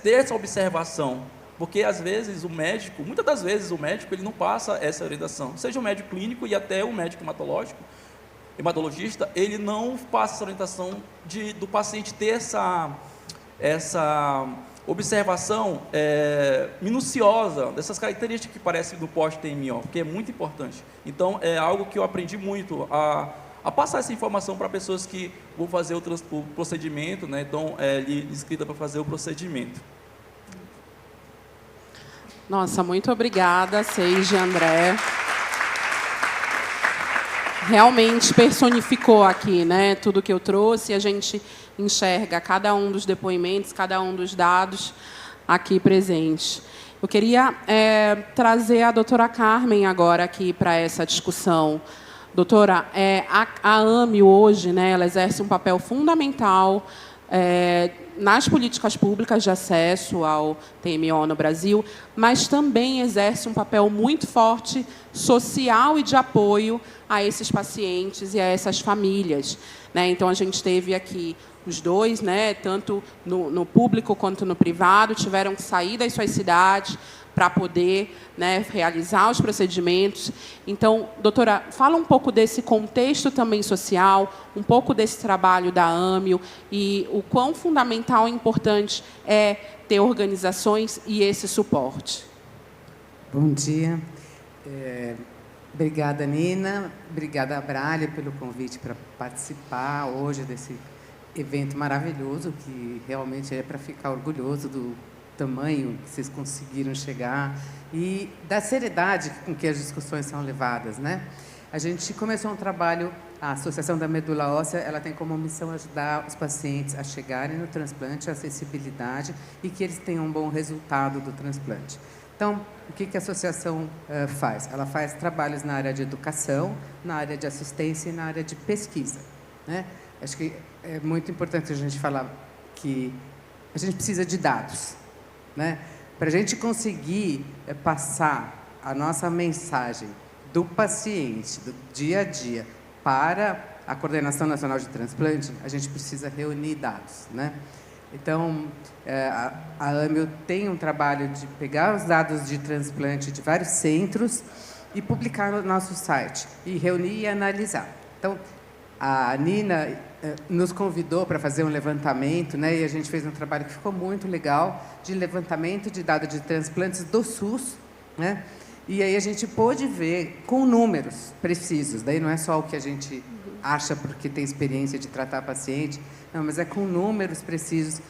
Speaker 4: ter essa observação, porque, às vezes, muitas das vezes, o médico ele não passa essa orientação. Seja o médico clínico e até o médico hematologista, ele não passa essa orientação do paciente ter essa observação minuciosa dessas características que aparecem no pós-TMO, que é muito importante. Então, é algo que eu aprendi muito, a passar essa informação para pessoas que vão fazer o procedimento, né? Então, inscrita para fazer o procedimento.
Speaker 1: Nossa, muito obrigada, Seiji e André. realmente personificou aqui, né, tudo que eu trouxe, e a gente enxerga cada um dos depoimentos, cada um dos dados aqui presentes. Eu queria trazer a doutora Carmen agora aqui para essa discussão. Doutora, a AMIO hoje, né, ela exerce um papel fundamental nas políticas públicas de acesso ao TMO no Brasil, mas também exerce um papel muito forte social e de apoio a esses pacientes e a essas famílias, né? Então, a gente teve aqui os dois, né, tanto no público quanto no privado, tiveram que sair das suas cidades para poder, né, realizar os procedimentos. Então, doutora, fala um pouco desse contexto também social, um pouco desse trabalho da AMIO e o quão fundamental e importante é ter organizações e esse suporte.
Speaker 5: Bom dia. Obrigada, Nina. Obrigada, Abralha, pelo convite para participar hoje desse evento maravilhoso, que realmente é para ficar orgulhoso do tamanho que vocês conseguiram chegar e da seriedade com que as discussões são levadas, né? A gente começou um trabalho, a Associação da Medula Óssea, ela tem como missão ajudar os pacientes a chegarem no transplante, a acessibilidade e que eles tenham um bom resultado do transplante. Então, o que a associação faz? Ela faz trabalhos na área de educação, na área de assistência e na área de pesquisa, né? Acho que é muito importante a gente falar que a gente precisa de dados, né? Para a gente conseguir passar a nossa mensagem do paciente, do dia a dia, para a Coordenação Nacional de Transplante, a gente precisa reunir dados, né? Então, a AMIO tem um trabalho de pegar os dados de transplante de vários centros e publicar no nosso site, e reunir e analisar. Então, a Nina nos convidou para fazer um levantamento, né, e a gente fez um trabalho que ficou muito legal, de levantamento de dados de transplantes do SUS, né? E aí a gente pôde ver com números precisos, daí não é só o que a gente acha porque tem experiência de tratar paciente, não, mas é com números precisos,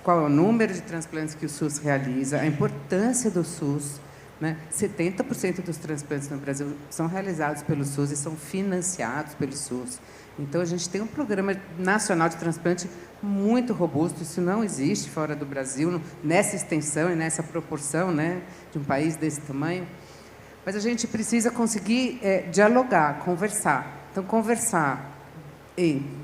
Speaker 5: qual é o número de transplantes que o SUS realiza, a importância do SUS, né? 70% dos transplantes no Brasil são realizados pelo SUS e são financiados pelo SUS. Então, a gente tem um programa nacional de transplante muito robusto, isso não existe fora do Brasil, nessa extensão e nessa proporção, né, de um país desse tamanho. Mas a gente precisa conseguir dialogar, conversar. Então, conversar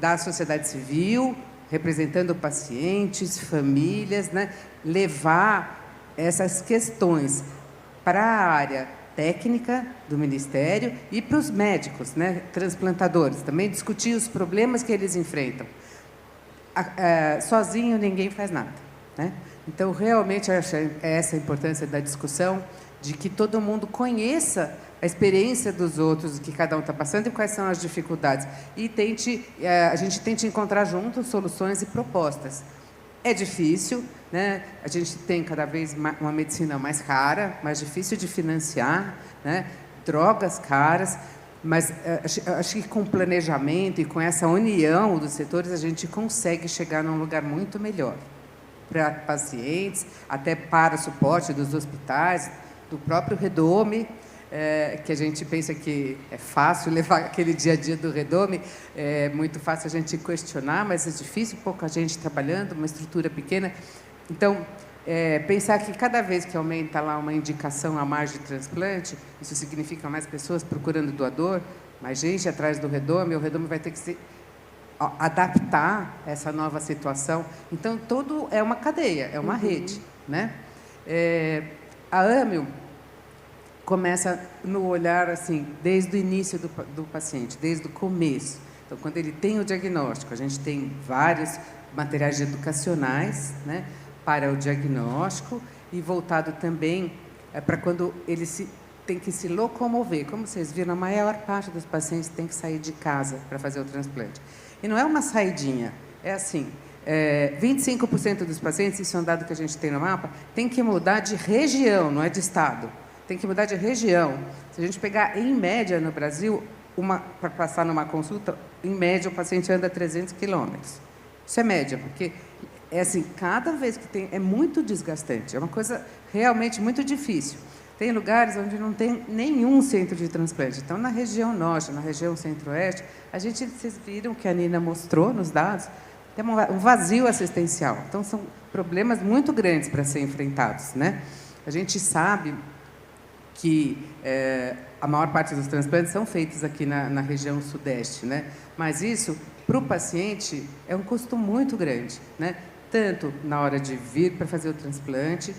Speaker 5: da sociedade civil, representando pacientes, famílias, né, levar essas questões para a área técnica do Ministério e para os médicos, né, transplantadores, também discutir os problemas que eles enfrentam. Sozinho ninguém faz nada, né? Então, realmente, acho essa a importância da discussão, de que todo mundo conheça a experiência dos outros, o que cada um está passando e quais são as dificuldades. E a gente tente encontrar juntos soluções e propostas. É difícil, né? A gente tem cada vez uma medicina mais cara, mais difícil de financiar, né? Drogas caras, mas acho que com planejamento e com essa união dos setores a gente consegue chegar num lugar muito melhor para pacientes, até para o suporte dos hospitais, do próprio Redome, que a gente pensa que é fácil levar aquele dia a dia do Redome, é muito fácil a gente questionar, mas é difícil, pouca gente trabalhando, uma estrutura pequena. Então, pensar que cada vez que aumenta lá uma indicação a mais de transplante, isso significa mais pessoas procurando doador, mais gente atrás do Redome, o Redome vai ter que se adaptar a essa nova situação. Então, tudo é uma cadeia, é uma rede, né? A AMIO começa no olhar, assim, desde o início do paciente, desde o começo. Então, quando ele tem o diagnóstico, a gente tem vários materiais educacionais, né, para o diagnóstico e voltado também para quando ele tem que se locomover. Como vocês viram, a maior parte dos pacientes tem que sair de casa para fazer o transplante. E não é uma saidinha, é assim, 25% dos pacientes, isso é um dado que a gente tem no mapa, tem que mudar de região, não é de estado. Tem que mudar de região. Se a gente pegar, em média, no Brasil, para passar numa consulta, em média, o paciente anda 300 quilômetros. Isso é média, porque é assim, cada vez que tem, é muito desgastante, é uma coisa realmente muito difícil. Tem lugares onde não tem nenhum centro de transplante. Então, na região norte, na região centro-oeste, vocês viram que a Nina mostrou nos dados, tem um vazio assistencial. Então, são problemas muito grandes para serem enfrentados, né? A gente sabe que a maior parte dos transplantes são feitos aqui na região sudeste, né? Mas isso, para o paciente, é um custo muito grande, né? Tanto na hora de vir para fazer o transplante,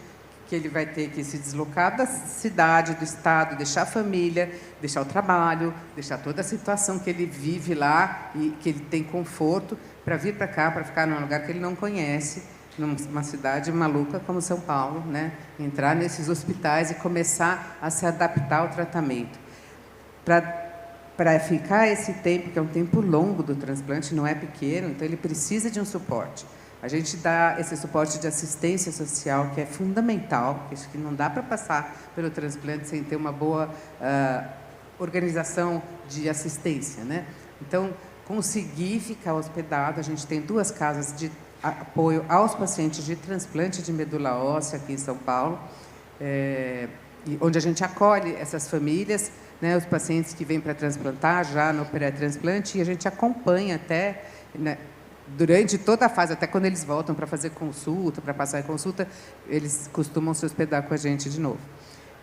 Speaker 5: que ele vai ter que se deslocar da cidade, do estado, deixar a família, deixar o trabalho, deixar toda a situação que ele vive lá e que ele tem conforto para vir para cá, para ficar num lugar que ele não conhece, numa cidade maluca como São Paulo, né? Entrar nesses hospitais e começar a se adaptar ao tratamento. Para ficar esse tempo, que é um tempo longo do transplante, não é pequeno, então ele precisa de um suporte. A gente dá esse suporte de assistência social, que é fundamental, que não dá para passar pelo transplante sem ter uma boa organização de assistência, né? Então, conseguir ficar hospedado, a gente tem 2 casas de apoio aos pacientes de transplante de medula óssea aqui em São Paulo, onde a gente acolhe essas famílias, né, os pacientes que vêm para transplantar já no pré-transplante, e a gente acompanha até, né, durante toda a fase, até quando eles voltam para fazer consulta, para passar a consulta, eles costumam se hospedar com a gente de novo.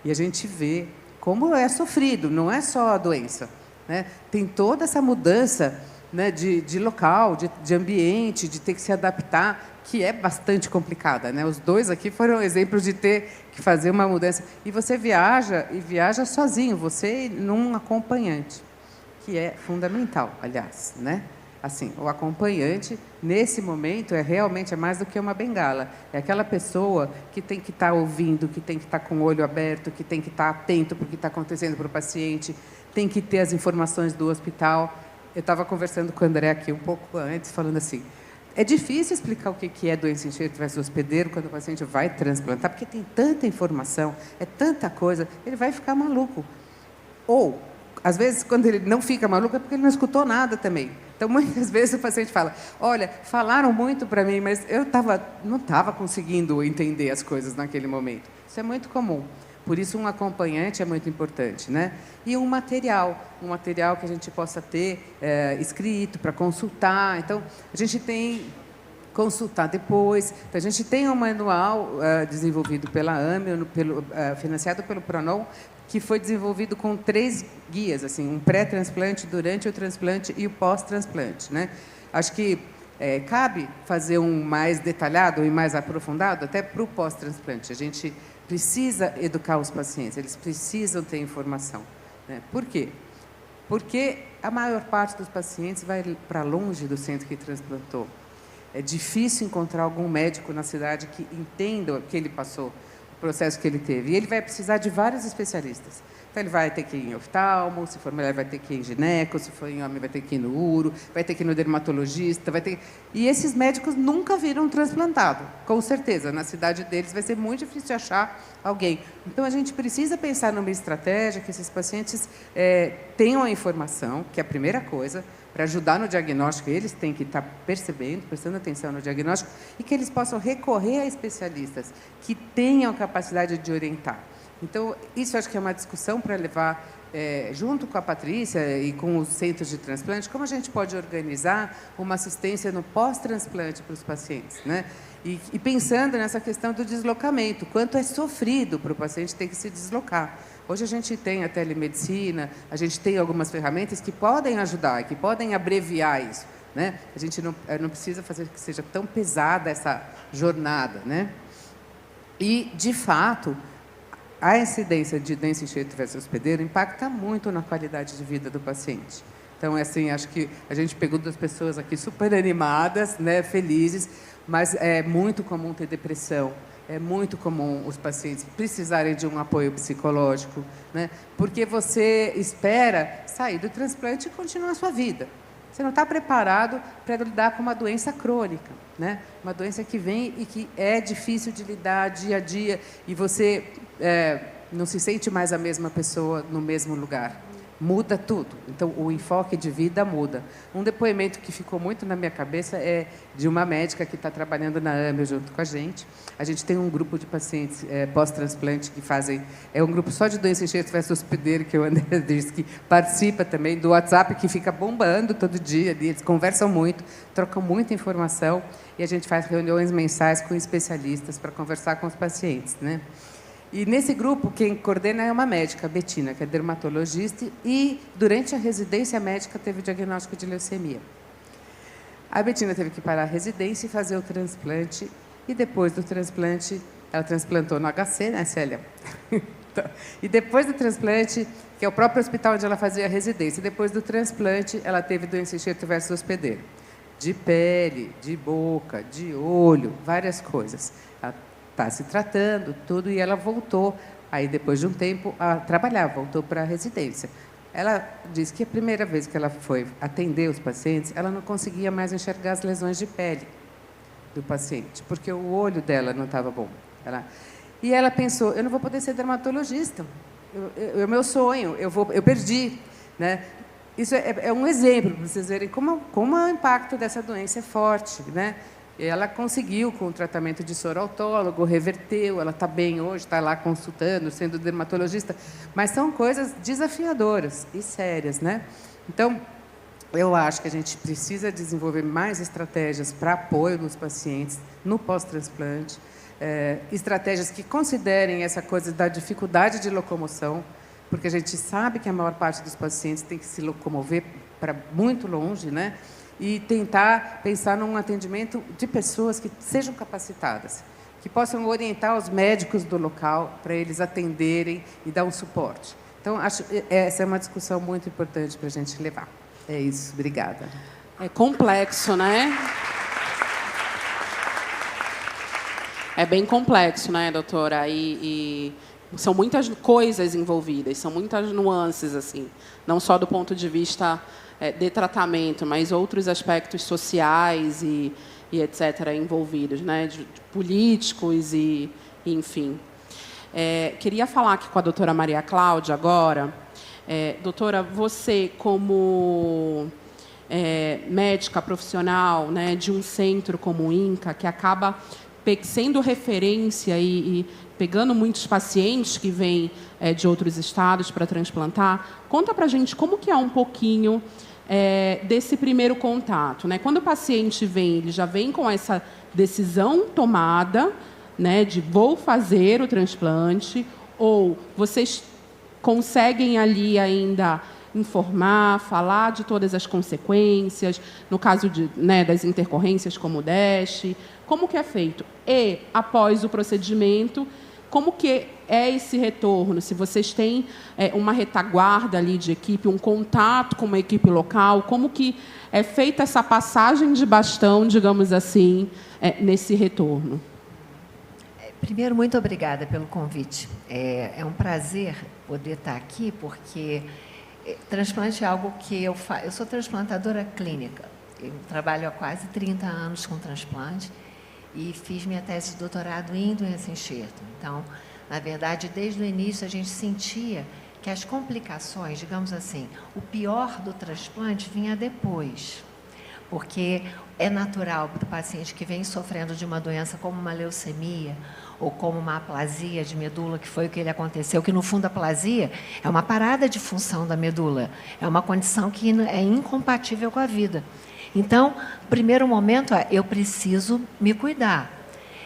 Speaker 5: E a gente vê como é sofrido, não é só a doença, né? Tem toda essa mudança, né, de local, de ambiente, de ter que se adaptar, que é bastante complicada, né? Os 2 aqui foram exemplos de ter que fazer uma mudança. E você viaja, e viaja sozinho, você num acompanhante, que é fundamental, aliás, né? Assim, o acompanhante, nesse momento, realmente mais do que uma bengala. É aquela pessoa que tem que estar ouvindo, que tem que estar com o olho aberto, que tem que estar atento para o que está acontecendo para o paciente, tem que ter as informações do hospital. Eu estava conversando com o André aqui um pouco antes, falando assim, é difícil explicar o que é doença enxerto versus hospedeiro quando o paciente vai transplantar, porque tem tanta informação, é tanta coisa, ele vai ficar maluco. Ou, às vezes, quando ele não fica maluco, é porque ele não escutou nada também. Então, muitas vezes o paciente fala, olha, falaram muito para mim, mas eu não estava conseguindo entender as coisas naquele momento. Isso é muito comum. Por isso, um acompanhante é muito importante, né? E um material que a gente possa ter escrito para consultar. Então, a gente tem consultar depois. Então, a gente tem um manual desenvolvido pela AME, financiado pelo PRONON, que foi desenvolvido com 3 guias, assim, um pré-transplante, durante o transplante e o pós-transplante, né? Acho que cabe fazer um mais detalhado e mais aprofundado até para o pós-transplante. A gente precisa educar os pacientes, eles precisam ter informação, né? Por quê? Porque a maior parte dos pacientes vai para longe do centro que transplantou. É difícil encontrar algum médico na cidade que entenda o que ele passou, o processo que ele teve. E ele vai precisar de vários especialistas. Então, ele vai ter que ir em oftalmo, se for mulher, vai ter que ir em gineco, se for em homem, vai ter que ir no uro, vai ter que ir no dermatologista, vai ter... E esses médicos nunca viram um transplantado, com certeza. Na cidade deles vai ser muito difícil de achar alguém. Então, a gente precisa pensar numa estratégia que esses pacientes tenham a informação, que é a primeira coisa, para ajudar no diagnóstico. Eles têm que estar percebendo, prestando atenção no diagnóstico, e que eles possam recorrer a especialistas que tenham a capacidade de orientar. Então, isso acho que é uma discussão para levar, junto com a Patrícia e com os centros de transplante, como a gente pode organizar uma assistência no pós-transplante para os pacientes, né? E pensando nessa questão do deslocamento, quanto é sofrido para o paciente ter que se deslocar. Hoje a gente tem a telemedicina, a gente tem algumas ferramentas que podem ajudar, que podem abreviar isso, né? A gente não precisa fazer que seja tão pesada essa jornada, né? E, de fato, a incidência de doença enxerto versus hospedeiro impacta muito na qualidade de vida do paciente. Então, assim, acho que a gente pegou 2 pessoas aqui super animadas, né, felizes, mas é muito comum ter depressão, é muito comum os pacientes precisarem de um apoio psicológico, né, porque você espera sair do transplante e continuar a sua vida. Você não está preparado para lidar com uma doença crônica, né? Uma doença que vem e que é difícil de lidar dia a dia, e você não se sente mais a mesma pessoa no mesmo lugar. muda tudo. Então, o enfoque de vida muda. Um depoimento que ficou muito na minha cabeça é de uma médica que está trabalhando na AME junto com a gente. A gente tem um grupo de pacientes pós-transplante que fazem... É um grupo só de doença enxerto versus hospedeiro, que o André disse que participa também do WhatsApp, que fica bombando todo dia. Eles conversam muito, trocam muita informação, e a gente faz reuniões mensais com especialistas para conversar com os pacientes, né? E, nesse grupo, quem coordena é uma médica, a Betina, que é dermatologista, e, durante a residência médica, teve o diagnóstico de leucemia. A Betina teve que parar a residência e fazer o transplante, e, depois do transplante, ela transplantou no HC, né, Célia? E, depois do transplante, que é o próprio hospital onde ela fazia a residência, depois do transplante, ela teve doença enxerto versus hospedeiro. De pele, de boca, de olho, várias coisas. Ela está se tratando, tudo, e ela voltou, aí depois de um tempo, a trabalhar, voltou para a residência. Ela disse que a primeira vez que ela foi atender os pacientes, ela não conseguia mais enxergar as lesões de pele do paciente, porque o olho dela não estava bom. E ela pensou, eu não vou poder ser dermatologista, é o meu sonho, eu perdi, né? Isso é um exemplo para vocês verem como o impacto dessa doença é forte, né? Ela conseguiu, com o tratamento de soro autólogo, reverteu, ela está bem hoje, está lá consultando, sendo dermatologista, mas são coisas desafiadoras e sérias, né? Então, eu acho que a gente precisa desenvolver mais estratégias para apoio dos pacientes no pós-transplante, estratégias que considerem essa coisa da dificuldade de locomoção, porque a gente sabe que a maior parte dos pacientes tem que se locomover para muito longe, né? E tentar pensar num atendimento de pessoas que sejam capacitadas, que possam orientar os médicos do local para eles atenderem e dar um suporte. Então, acho que essa é uma discussão muito importante para a gente levar. É isso. Obrigada.
Speaker 1: É complexo, né? É bem complexo, né, doutora? E são muitas coisas envolvidas, são muitas nuances, assim, não só do ponto de vista de tratamento, mas outros aspectos sociais e etc. envolvidos, né, de políticos e enfim. Queria falar aqui com a doutora Maria Cláudia agora. Doutora, você, como médica profissional, né, de um centro como o INCA, que acaba sendo referência e pegando muitos pacientes que vêm de outros estados para transplantar, conta para a gente como que é um pouquinho desse primeiro contato, né? Quando o paciente vem, ele já vem com essa decisão tomada, né, de vou fazer o transplante, ou vocês conseguem ali ainda informar, falar de todas as consequências, no caso das intercorrências como o DASH, como que é feito? E, após o procedimento, como que é esse retorno? Se vocês têm uma retaguarda ali de equipe, um contato com uma equipe local, como que é feita essa passagem de bastão, digamos assim, nesse retorno?
Speaker 6: Primeiro, muito obrigada pelo convite. É um prazer poder estar aqui, porque transplante é algo que eu faço. Eu sou transplantadora clínica. Eu trabalho há quase 30 anos com transplante e fiz minha tese de doutorado em doença enxerto. Então, na verdade, desde o início a gente sentia que as complicações, digamos assim, o pior do transplante vinha depois, porque é natural para o paciente que vem sofrendo de uma doença como uma leucemia ou como uma aplasia de medula, que foi o que ele aconteceu, que no fundo a aplasia é uma parada de função da medula, é uma condição que é incompatível com a vida. Então, o primeiro momento é, eu preciso me cuidar.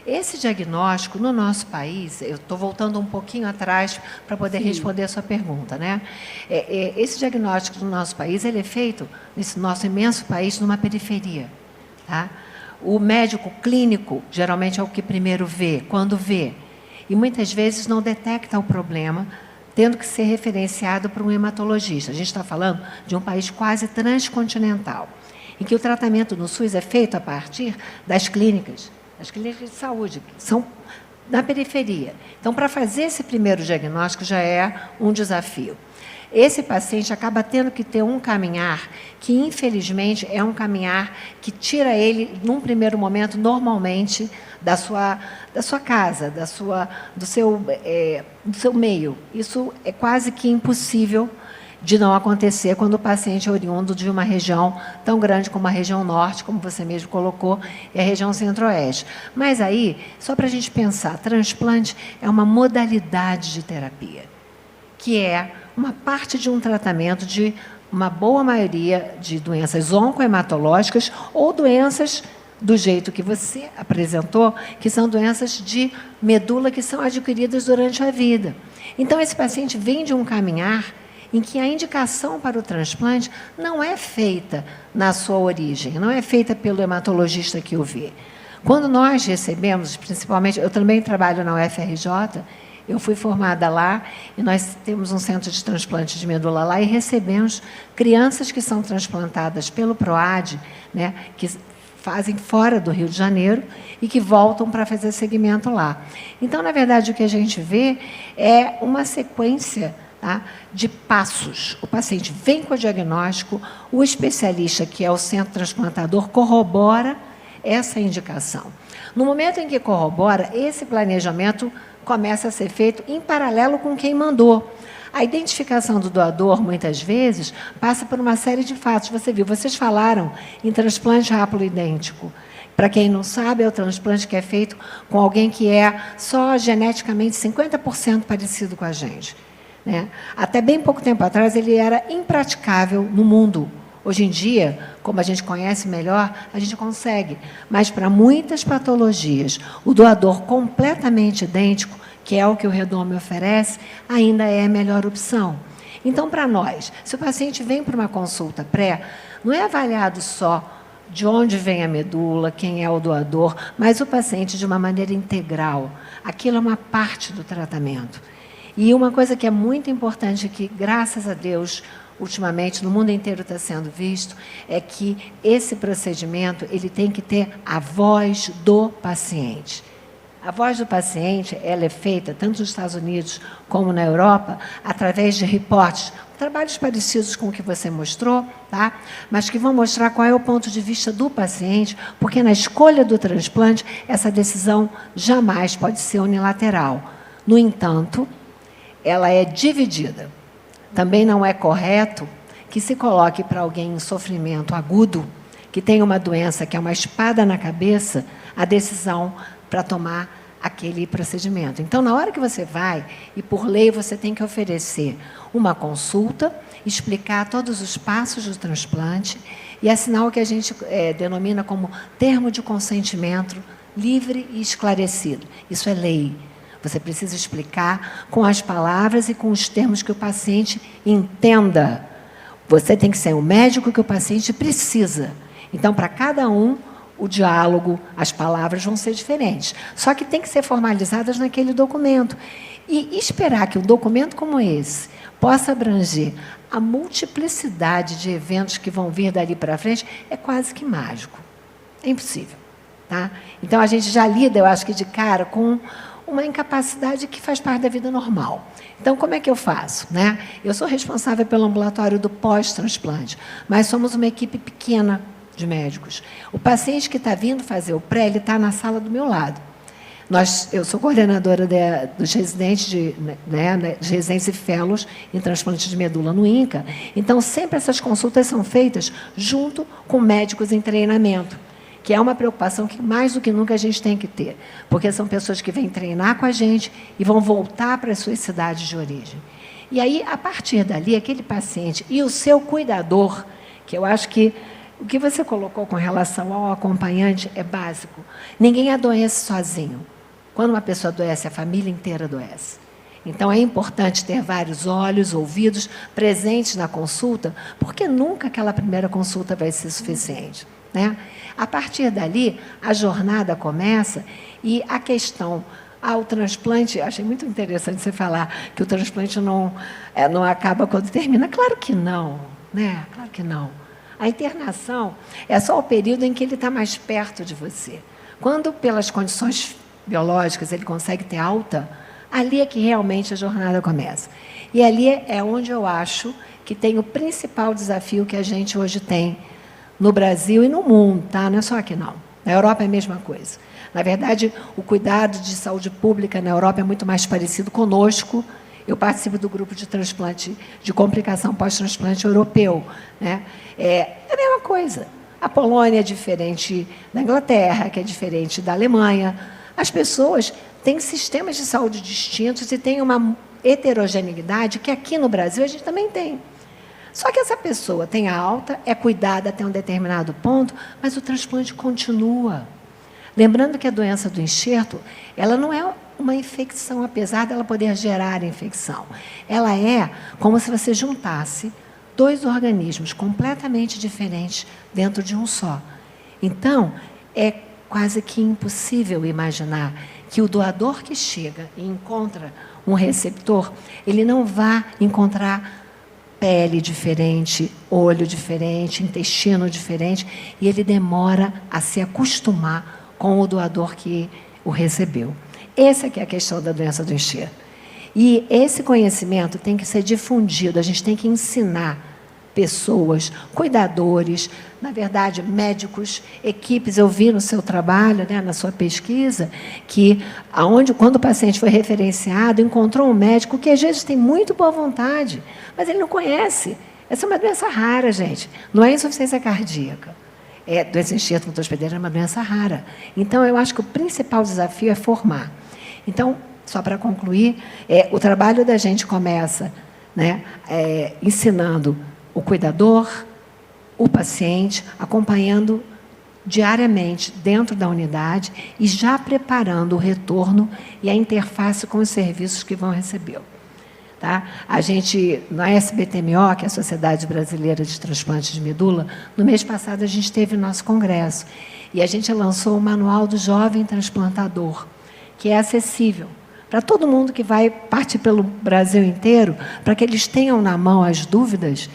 Speaker 6: Esse diagnóstico, no nosso país, eu estou voltando um pouquinho atrás para poder responder a sua pergunta, né? Esse diagnóstico no nosso país, ele é feito, nesse nosso imenso país, numa periferia, tá? O médico clínico, geralmente, é o que primeiro vê, quando vê. E, muitas vezes, não detecta o problema, tendo que ser referenciado para um hematologista. A gente está falando de um país quase transcontinental, em que o tratamento no SUS é feito a partir das clínicas de saúde, que são na periferia. Então, para fazer esse primeiro diagnóstico já é um desafio. Esse paciente acaba tendo que ter um caminhar que, infelizmente, é um caminhar que tira ele, num primeiro momento, normalmente, da sua casa, do seu meio. Isso é quase que impossível de não acontecer quando o paciente é oriundo de uma região tão grande como a região norte, como você mesmo colocou, e a região centro-oeste. Mas aí, só para a gente pensar, transplante é uma modalidade de terapia, que é uma parte de um tratamento de uma boa maioria de doenças oncohematológicas ou doenças do jeito que você apresentou, que são doenças de medula que são adquiridas durante a vida. Então, esse paciente vem de um caminhar em que a indicação para o transplante não é feita na sua origem, não é feita pelo hematologista que o vê. Quando nós recebemos, principalmente, eu também trabalho na UFRJ, eu fui formada lá e nós temos um centro de transplante de medula lá e recebemos crianças que são transplantadas pelo PROAD, né, que fazem fora do Rio de Janeiro e que voltam para fazer segmento lá. Então, na verdade, o que a gente vê é uma sequência, tá, de passos. O paciente vem com o diagnóstico, o especialista, que é o centro transplantador, corrobora essa indicação. No momento em que corrobora, esse planejamento começa a ser feito em paralelo com quem mandou. A identificação do doador, muitas vezes, passa por uma série de fatos. Você viu, vocês falaram em transplante haploidêntico. Para quem não sabe, é o transplante que é feito com alguém que é só geneticamente 50% parecido com a gente, né? Até bem pouco tempo atrás, ele era impraticável no mundo. Hoje em dia, como a gente conhece melhor, a gente consegue. Mas, para muitas patologias, o doador completamente idêntico, que é o que o Redome oferece, ainda é a melhor opção. Então, para nós, se o paciente vem para uma consulta pré, não é avaliado só de onde vem a medula, quem é o doador, mas o paciente de uma maneira integral. Aquilo é uma parte do tratamento. E uma coisa que é muito importante, que, graças a Deus, ultimamente, no mundo inteiro está sendo visto, é que esse procedimento ele tem que ter a voz do paciente. A voz do paciente ela é feita, tanto nos Estados Unidos como na Europa, através de reportes, trabalhos parecidos com o que você mostrou, tá? Mas que vão mostrar qual é o ponto de vista do paciente, porque na escolha do transplante, essa decisão jamais pode ser unilateral. No entanto, ela é dividida. Também não é correto que se coloque para alguém em sofrimento agudo, que tem uma doença que é uma espada na cabeça, a decisão para tomar aquele procedimento. Então, na hora que você vai, e por lei você tem que oferecer uma consulta, explicar todos os passos do transplante e assinar o que a gente denomina como termo de consentimento livre e esclarecido. Isso é lei. Você precisa explicar com as palavras e com os termos que o paciente entenda. Você tem que ser o médico que o paciente precisa. Então, para cada um, o diálogo, as palavras vão ser diferentes. Só que tem que ser formalizadas naquele documento. E esperar que um documento como esse possa abranger a multiplicidade de eventos que vão vir dali para frente é quase que mágico. É impossível. Tá? Então, a gente já lida, eu acho que de cara, com uma incapacidade que faz parte da vida normal. Então, como é que eu faço, né? Eu sou responsável pelo ambulatório do pós-transplante, mas somos uma equipe pequena de médicos. O paciente que está vindo fazer o pré, ele está na sala do meu lado. Eu sou coordenadora dos residentes de residentes e fellows em transplante de medula no INCA, então sempre essas consultas são feitas junto com médicos em treinamento, que é uma preocupação que, mais do que nunca, a gente tem que ter, porque são pessoas que vêm treinar com a gente e vão voltar para as suas cidades de origem. E aí, a partir dali, aquele paciente e o seu cuidador, que eu acho que o que você colocou com relação ao acompanhante é básico. Ninguém adoece sozinho. Quando uma pessoa adoece, a família inteira adoece. Então, é importante ter vários olhos, ouvidos presentes na consulta, porque nunca aquela primeira consulta vai ser suficiente, né? A partir dali, a jornada começa e a questão ao transplante, achei muito interessante você falar que o transplante não acaba quando termina. Claro que não, né? Claro que não. A internação é só o período em que ele está mais perto de você. Quando, pelas condições biológicas, ele consegue ter alta, ali é que realmente a jornada começa. E ali é onde eu acho que tem o principal desafio que a gente hoje tem no Brasil e no mundo, tá? Não é só aqui, não. Na Europa é a mesma coisa. Na verdade, o cuidado de saúde pública na Europa é muito mais parecido conosco Eu participo do grupo de transplante, de complicação pós-transplante europeu, né? É a mesma coisa. A Polônia é diferente da Inglaterra, que é diferente da Alemanha. As pessoas têm sistemas de saúde distintos e têm uma heterogeneidade que aqui no Brasil a gente também tem. Só que essa pessoa tem a alta, é cuidada até um determinado ponto, mas o transplante continua. Lembrando que a doença do enxerto, ela não é uma infecção, apesar dela poder gerar infecção. Ela é como se você juntasse 2 organismos completamente diferentes dentro de um só. Então, é quase que impossível imaginar que o doador que chega e encontra um receptor, ele não vá encontrar pele diferente, olho diferente, intestino diferente, e ele demora a se acostumar com o doador que o recebeu. Essa é que é a questão da doença do enxerto. E esse conhecimento tem que ser difundido, a gente tem que ensinar pessoas, cuidadores, na verdade, médicos, equipes. Eu vi no seu trabalho, né, na sua pesquisa, que quando o paciente foi referenciado, encontrou um médico que às vezes tem muito boa vontade, mas ele não conhece. Essa é uma doença rara, gente. Não é insuficiência cardíaca. Doença enxerto no hospedeiro é uma doença rara. Então, eu acho que o principal desafio é formar. Então, só para concluir, o trabalho da gente começa, né, ensinando o cuidador, o paciente, acompanhando diariamente dentro da unidade e já preparando o retorno e a interface com os serviços que vão recebê-lo. Tá? A gente, na SBTMO, que é a Sociedade Brasileira de Transplante de Medula, no mês passado a gente teve o nosso congresso e a gente lançou o Manual do Jovem Transplantador, que é acessível para todo mundo que vai partir pelo Brasil inteiro, para que eles tenham na mão as dúvidas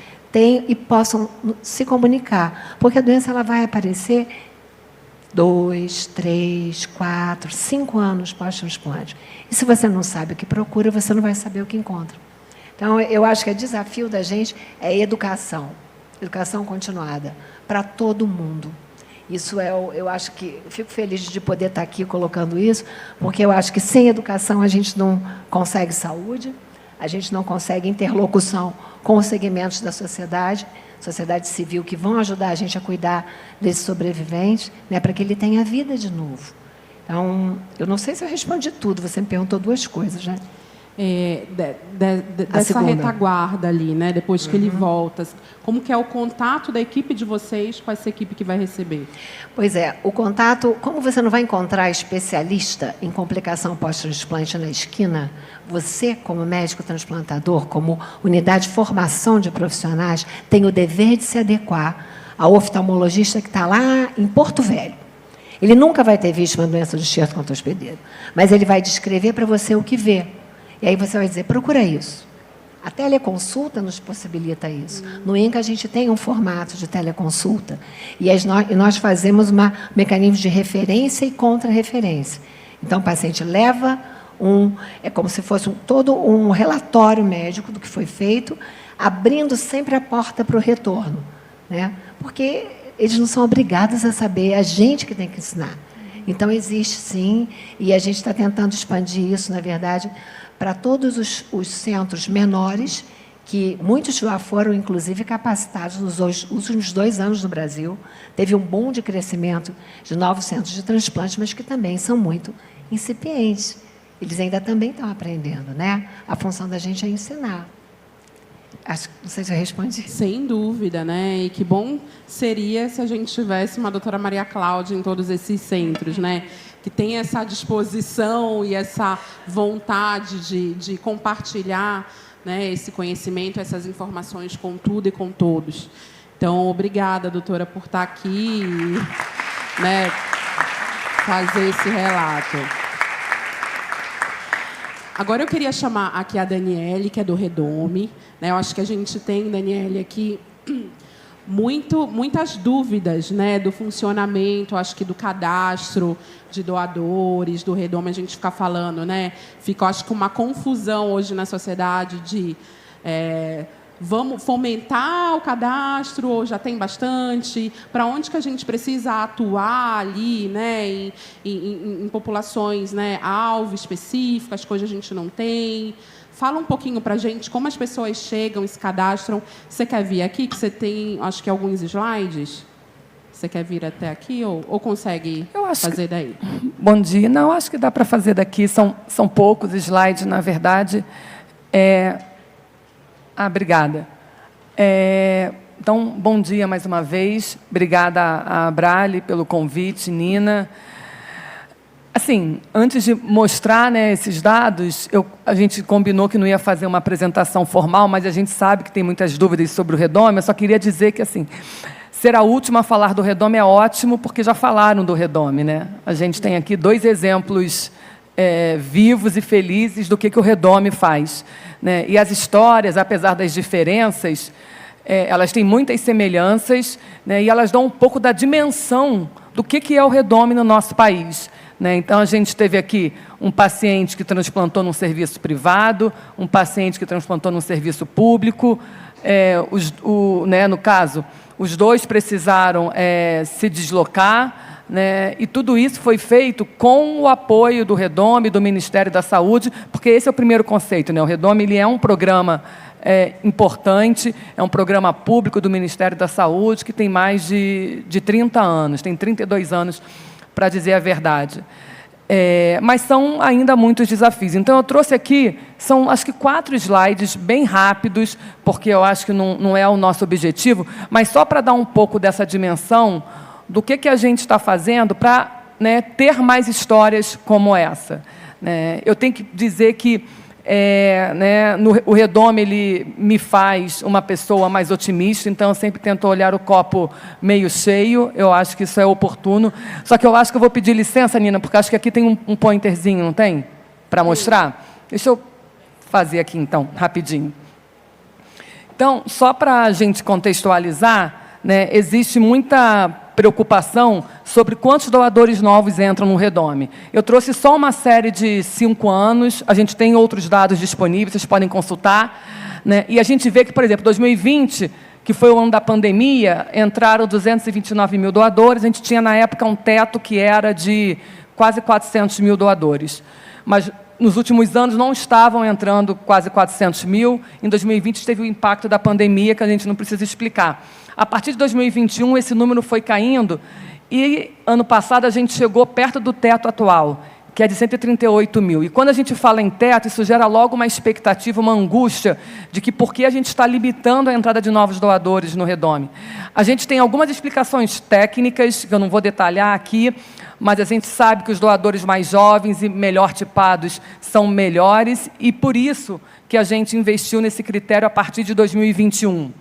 Speaker 6: e possam se comunicar, porque a doença ela vai aparecer 2, 3, 4, 5 anos pós-transplante. E se você não sabe o que procura, você não vai saber o que encontra. Então, eu acho que o desafio da gente é educação continuada, para todo mundo. Isso eu acho que, fico feliz de poder estar aqui colocando isso, porque eu acho que sem educação a gente não consegue saúde, a gente não consegue interlocução com os segmentos da sociedade civil, que vão ajudar a gente a cuidar desse sobrevivente, né, para que ele tenha vida de novo. Então, eu não sei se eu respondi tudo, você me perguntou 2 coisas, né?
Speaker 1: Dessa retaguarda ali, né? Depois que ele volta, como que é o contato da equipe de vocês com essa equipe que vai receber?
Speaker 6: Pois é, o contato, como você não vai encontrar especialista em complicação pós-transplante na esquina, você, como médico transplantador, como unidade de formação de profissionais, tem o dever de se adequar ao oftalmologista que está lá em Porto Velho. Ele nunca vai ter visto uma doença do enxerto contra o hospedeiro, mas ele vai descrever para você o que vê. E aí você vai dizer, procura isso. A teleconsulta nos possibilita isso. No INCA, a gente tem um formato de teleconsulta. E nós fazemos um mecanismo de referência e contra-referência. Então, o paciente leva é como se fosse todo um relatório médico do que foi feito, abrindo sempre a porta para o retorno, né? Porque eles não são obrigados a saber, é a gente que tem que ensinar. Então, existe sim, e a gente está tentando expandir isso, na verdade, para todos os centros menores, que muitos já foram, inclusive, capacitados nos últimos 2 anos no Brasil. Teve um boom de crescimento de novos centros de transplante, mas que também são muito incipientes. Eles ainda também estão aprendendo, né? A função da gente é ensinar. Não sei se eu respondi.
Speaker 1: Sem dúvida, né? E que bom seria se a gente tivesse uma doutora Maria Cláudia em todos esses centros, né? Que tem essa disposição e essa vontade de compartilhar, né, esse conhecimento, essas informações com tudo e com todos. Então, obrigada, doutora, por estar aqui e, né, fazer esse relato. Agora eu queria chamar aqui a Daniele, que é do Redome, né? Eu acho que a gente tem, Daniele, aqui muitas dúvidas, né, do funcionamento, acho que do cadastro de doadores, do Redome, a gente fica falando, né? Fica, acho que, uma confusão hoje na sociedade de Vamos fomentar o cadastro ou já tem bastante? Para onde que a gente precisa atuar ali, né, em populações, né, alvo específicas, coisas a gente não tem? Fala um pouquinho para a gente como as pessoas chegam e se cadastram. Você quer vir aqui, que você tem, acho que, alguns slides? Você quer vir até aqui ou consegue fazer daí?
Speaker 7: Bom dia. Não, acho que dá para fazer daqui. São poucos slides, na verdade. Obrigada. Então, bom dia mais uma vez. Obrigada a Abrale pelo convite, Nina. Assim, antes de mostrar, né, esses dados, a gente combinou que não ia fazer uma apresentação formal, mas a gente sabe que tem muitas dúvidas sobre o Redome. Eu só queria dizer que, assim, ser a última a falar do Redome é ótimo, porque já falaram do Redome, né? A gente tem aqui 2 exemplos vivos e felizes do que o Redome faz, né? E as histórias, apesar das diferenças, elas têm muitas semelhanças, né? E elas dão um pouco da dimensão do que é o Redome no nosso país, né? Então, a gente teve aqui um paciente que transplantou num serviço privado, um paciente que transplantou num serviço público, né, no caso, os 2 precisaram se deslocar, né, e tudo isso foi feito com o apoio do Redome, do Ministério da Saúde, porque esse é o primeiro conceito, né? O Redome ele é um programa importante, é um programa público do Ministério da Saúde que tem mais de 30 anos, tem 32 anos, para dizer a verdade. Mas são ainda muitos desafios. Então, eu trouxe aqui, são acho que 4 slides bem rápidos, porque eu acho que não é o nosso objetivo, mas só para dar um pouco dessa dimensão do que a gente está fazendo para, né, ter mais histórias como essa, né? Eu tenho que dizer que né, o Redome ele me faz uma pessoa mais otimista, então eu sempre tento olhar o copo meio cheio, eu acho que isso é oportuno. Só que eu acho que eu vou pedir licença, Nina, porque acho que aqui tem um pointerzinho, não tem? Para mostrar? Deixa eu fazer aqui, então, rapidinho. Então, só para a gente contextualizar, né, existe muita preocupação sobre quantos doadores novos entram no Redome. Eu trouxe só uma série de 5 anos, a gente tem outros dados disponíveis, vocês podem consultar, né? E a gente vê que, por exemplo, 2020, que foi o ano da pandemia, entraram 229 mil doadores, a gente tinha, na época, um teto que era de quase 400 mil doadores. Mas, nos últimos anos, não estavam entrando quase 400 mil. Em 2020, teve o impacto da pandemia, que a gente não precisa explicar. A partir de 2021, esse número foi caindo e, ano passado, a gente chegou perto do teto atual, que é de 138 mil. E, quando a gente fala em teto, isso gera logo uma expectativa, uma angústia de que por que a gente está limitando a entrada de novos doadores no Redome. A gente tem algumas explicações técnicas, que eu não vou detalhar aqui, mas a gente sabe que os doadores mais jovens e melhor tipados são melhores, e por isso que a gente investiu nesse critério a partir de 2021.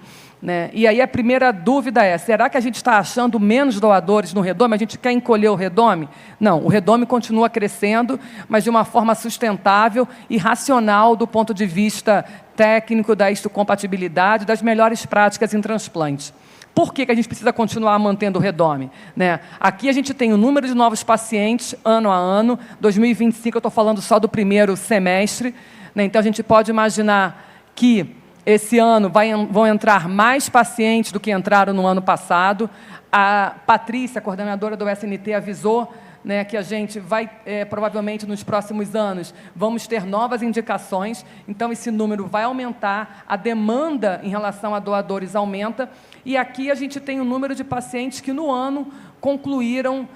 Speaker 7: Né? E aí a primeira dúvida é, será que a gente está achando menos doadores no Redome? A gente quer encolher o Redome? Não, o Redome continua crescendo, mas de uma forma sustentável e racional do ponto de vista técnico, da histocompatibilidade, das melhores práticas em transplante. Por que a gente precisa continuar mantendo o Redome? Né? Aqui a gente tem o número de novos pacientes, ano a ano. 2025, eu estou falando só do primeiro semestre. Né? Então, a gente pode imaginar que esse ano vão entrar mais pacientes do que entraram no ano passado. A Patrícia, coordenadora do SNT, avisou, né, que a gente vai, provavelmente, nos próximos anos, vamos ter novas indicações. Então, esse número vai aumentar, a demanda em relação a doadores aumenta. E aqui a gente tem o número de pacientes que, no ano, concluíram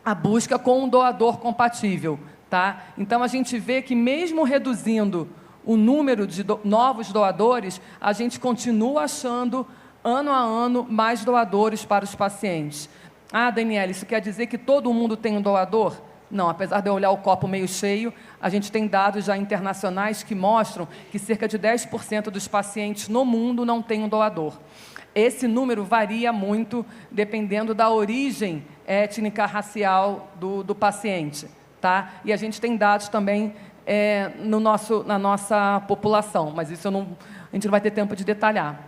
Speaker 7: a busca com um doador compatível. Tá? Então, a gente vê que, mesmo reduzindo o número de novos doadores, a gente continua achando, ano a ano, mais doadores para os pacientes. Ah, Daniela, isso quer dizer que todo mundo tem um doador? Não, apesar de eu olhar o copo meio cheio, a gente tem dados já internacionais que mostram que cerca de 10% dos pacientes no mundo não têm um doador. Esse número varia muito dependendo da origem étnica, racial do paciente. Tá? E a gente tem dados também na nossa população, mas isso a gente não vai ter tempo de detalhar.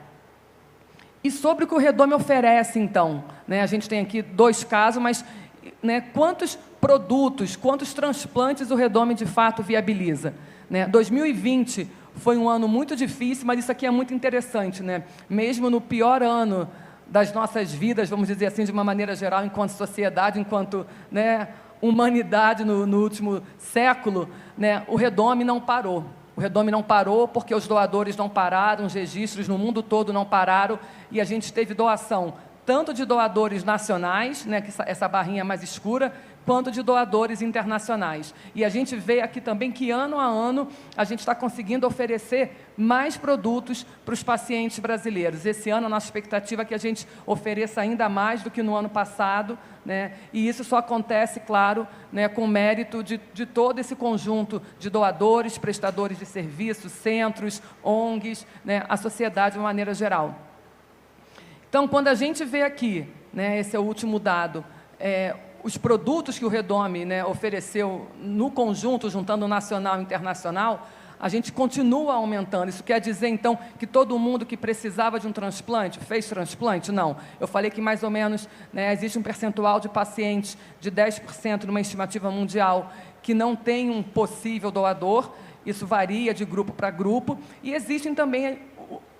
Speaker 7: E sobre o que o Redome oferece, então, né? A gente tem aqui 2 casos, mas, né, quantos produtos, quantos transplantes o Redome de fato viabiliza? Né? 2020 foi um ano muito difícil, mas isso aqui é muito interessante, né? Mesmo no pior ano das nossas vidas, vamos dizer assim, de uma maneira geral, enquanto sociedade, enquanto, né, humanidade no último século, né, o Redome não parou. O Redome não parou porque os doadores não pararam, os registros no mundo todo não pararam, e a gente teve doação tanto de doadores nacionais, né, que essa barrinha mais escura, quanto de doadores internacionais. E a gente vê aqui também que, ano a ano, a gente está conseguindo oferecer mais produtos para os pacientes brasileiros. Esse ano, a nossa expectativa é que a gente ofereça ainda mais do que no ano passado, né? E isso só acontece, claro, né, com o mérito de todo esse conjunto de doadores, prestadores de serviços, centros, ONGs, né, a sociedade de uma maneira geral. Então, quando a gente vê aqui, né, esse é o último dado, os produtos que o Redome, né, ofereceu no conjunto, juntando o nacional e internacional, a gente continua aumentando. Isso quer dizer, então, que todo mundo que precisava de um transplante, fez transplante? Não. Eu falei que mais ou menos, né, existe um percentual de pacientes de 10% numa estimativa mundial que não tem um possível doador. Isso varia de grupo para grupo. E existem também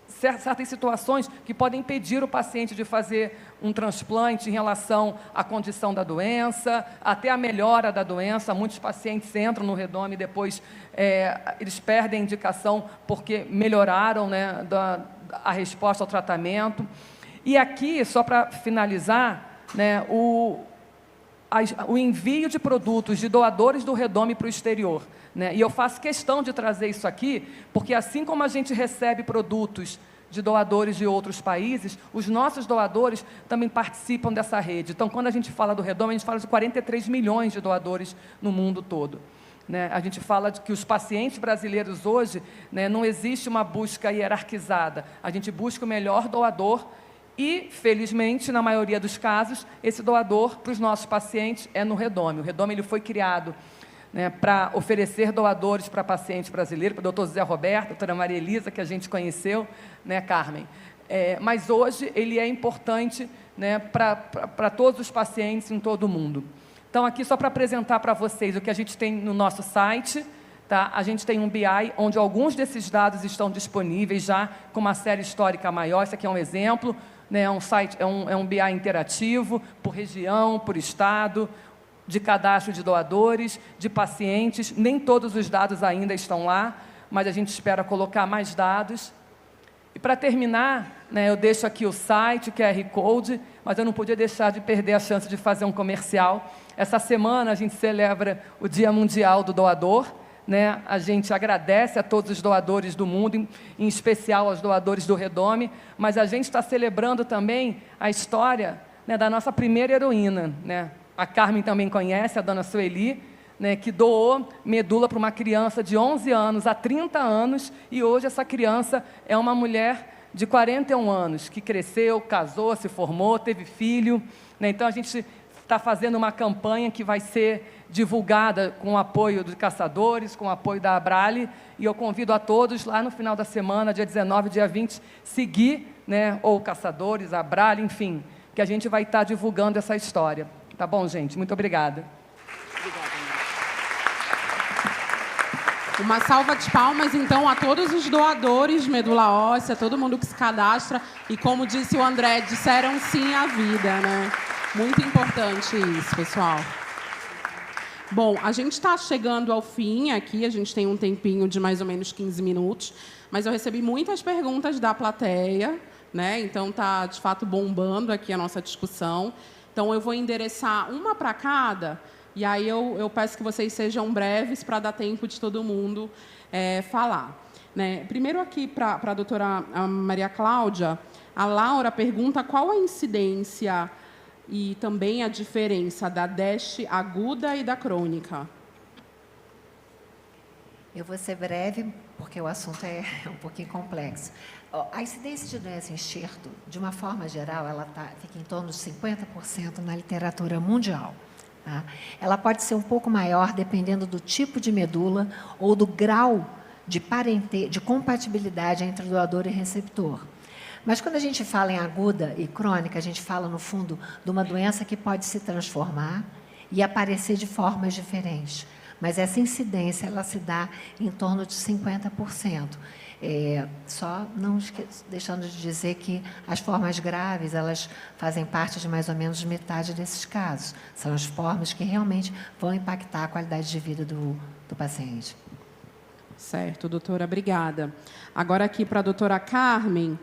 Speaker 7: certas situações que podem impedir o paciente de fazer um transplante em relação à condição da doença, até a melhora da doença. Muitos pacientes entram no Redome e depois eles perdem a indicação porque melhoraram, né, a resposta ao tratamento. E aqui, só para finalizar, né, o envio de produtos de doadores do Redome para o exterior, né? E eu faço questão de trazer isso aqui, porque assim como a gente recebe produtos de doadores de outros países, os nossos doadores também participam dessa rede. Então, quando a gente fala do Redome, a gente fala de 43 milhões de doadores no mundo todo, né? A gente fala de que os pacientes brasileiros hoje, né, não existe uma busca hierarquizada. A gente busca o melhor doador e, felizmente, na maioria dos casos, esse doador para os nossos pacientes é no Redome. O Redome ele foi criado, né, para oferecer doadores para pacientes brasileiros, para o doutor José Roberto, a doutora Maria Elisa, que a gente conheceu, né, Carmen? Mas hoje ele é importante, né, para todos os pacientes em todo o mundo. Então, aqui só para apresentar para vocês o que a gente tem no nosso site, tá? A gente tem um BI onde alguns desses dados estão disponíveis já com uma série histórica maior. Esse aqui é um exemplo, né, é um site, é um BI interativo, por região, por estado, de cadastro de doadores, de pacientes. Nem todos os dados ainda estão lá, mas a gente espera colocar mais dados. E para terminar, né, eu deixo aqui o site, o QR Code, mas eu não podia deixar de perder a chance de fazer um comercial. Essa semana a gente celebra o Dia Mundial do Doador, né? A gente agradece a todos os doadores do mundo, em especial aos doadores do Redome, mas a gente está celebrando também a história, né, da nossa primeira heroína, né? A Carmen também conhece, a dona Sueli, né, que doou medula para uma criança de 11 anos há 30 anos, e hoje essa criança é uma mulher de 41 anos, que cresceu, casou, se formou, teve filho, né? Então a gente está fazendo uma campanha que vai ser divulgada com o apoio dos caçadores, com o apoio da Abrale, e eu convido a todos lá no final da semana, dia 19, dia 20, seguir, né, ou caçadores, a Abrale, enfim, que a gente vai estar divulgando essa história. Tá bom, gente? Muito obrigada.
Speaker 1: Uma salva de palmas, então, a todos os doadores de medula óssea, todo mundo que se cadastra. E, como disse o André, disseram sim à vida, né? Muito importante isso, pessoal. Bom, a gente está chegando ao fim aqui, a gente tem um tempinho de mais ou menos 15 minutos, mas eu recebi muitas perguntas da plateia, né? Então, está, de fato, bombando aqui a nossa discussão. Então, eu vou endereçar uma para cada, e aí eu peço que vocês sejam breves para dar tempo de todo mundo falar, né? Primeiro aqui para a doutora Maria Cláudia, a Laura pergunta qual a incidência e também a diferença da DASH aguda e da crônica.
Speaker 6: Eu vou ser breve, porque o assunto é um pouquinho complexo. A incidência de doença em enxerto, de uma forma geral, ela fica em torno de 50% na literatura mundial. Tá? Ela pode ser um pouco maior, dependendo do tipo de medula ou do grau de compatibilidade entre doador e receptor. Mas quando a gente fala em aguda e crônica, a gente fala, no fundo, de uma doença que pode se transformar e aparecer de formas diferentes. mas essa incidência ela se dá em torno de 50%. Só não deixando de dizer que as formas graves, elas fazem parte de mais ou menos metade desses casos. São as formas que realmente vão impactar a qualidade de vida do paciente.
Speaker 1: Certo, doutora, obrigada. Agora aqui para a doutora Carmen,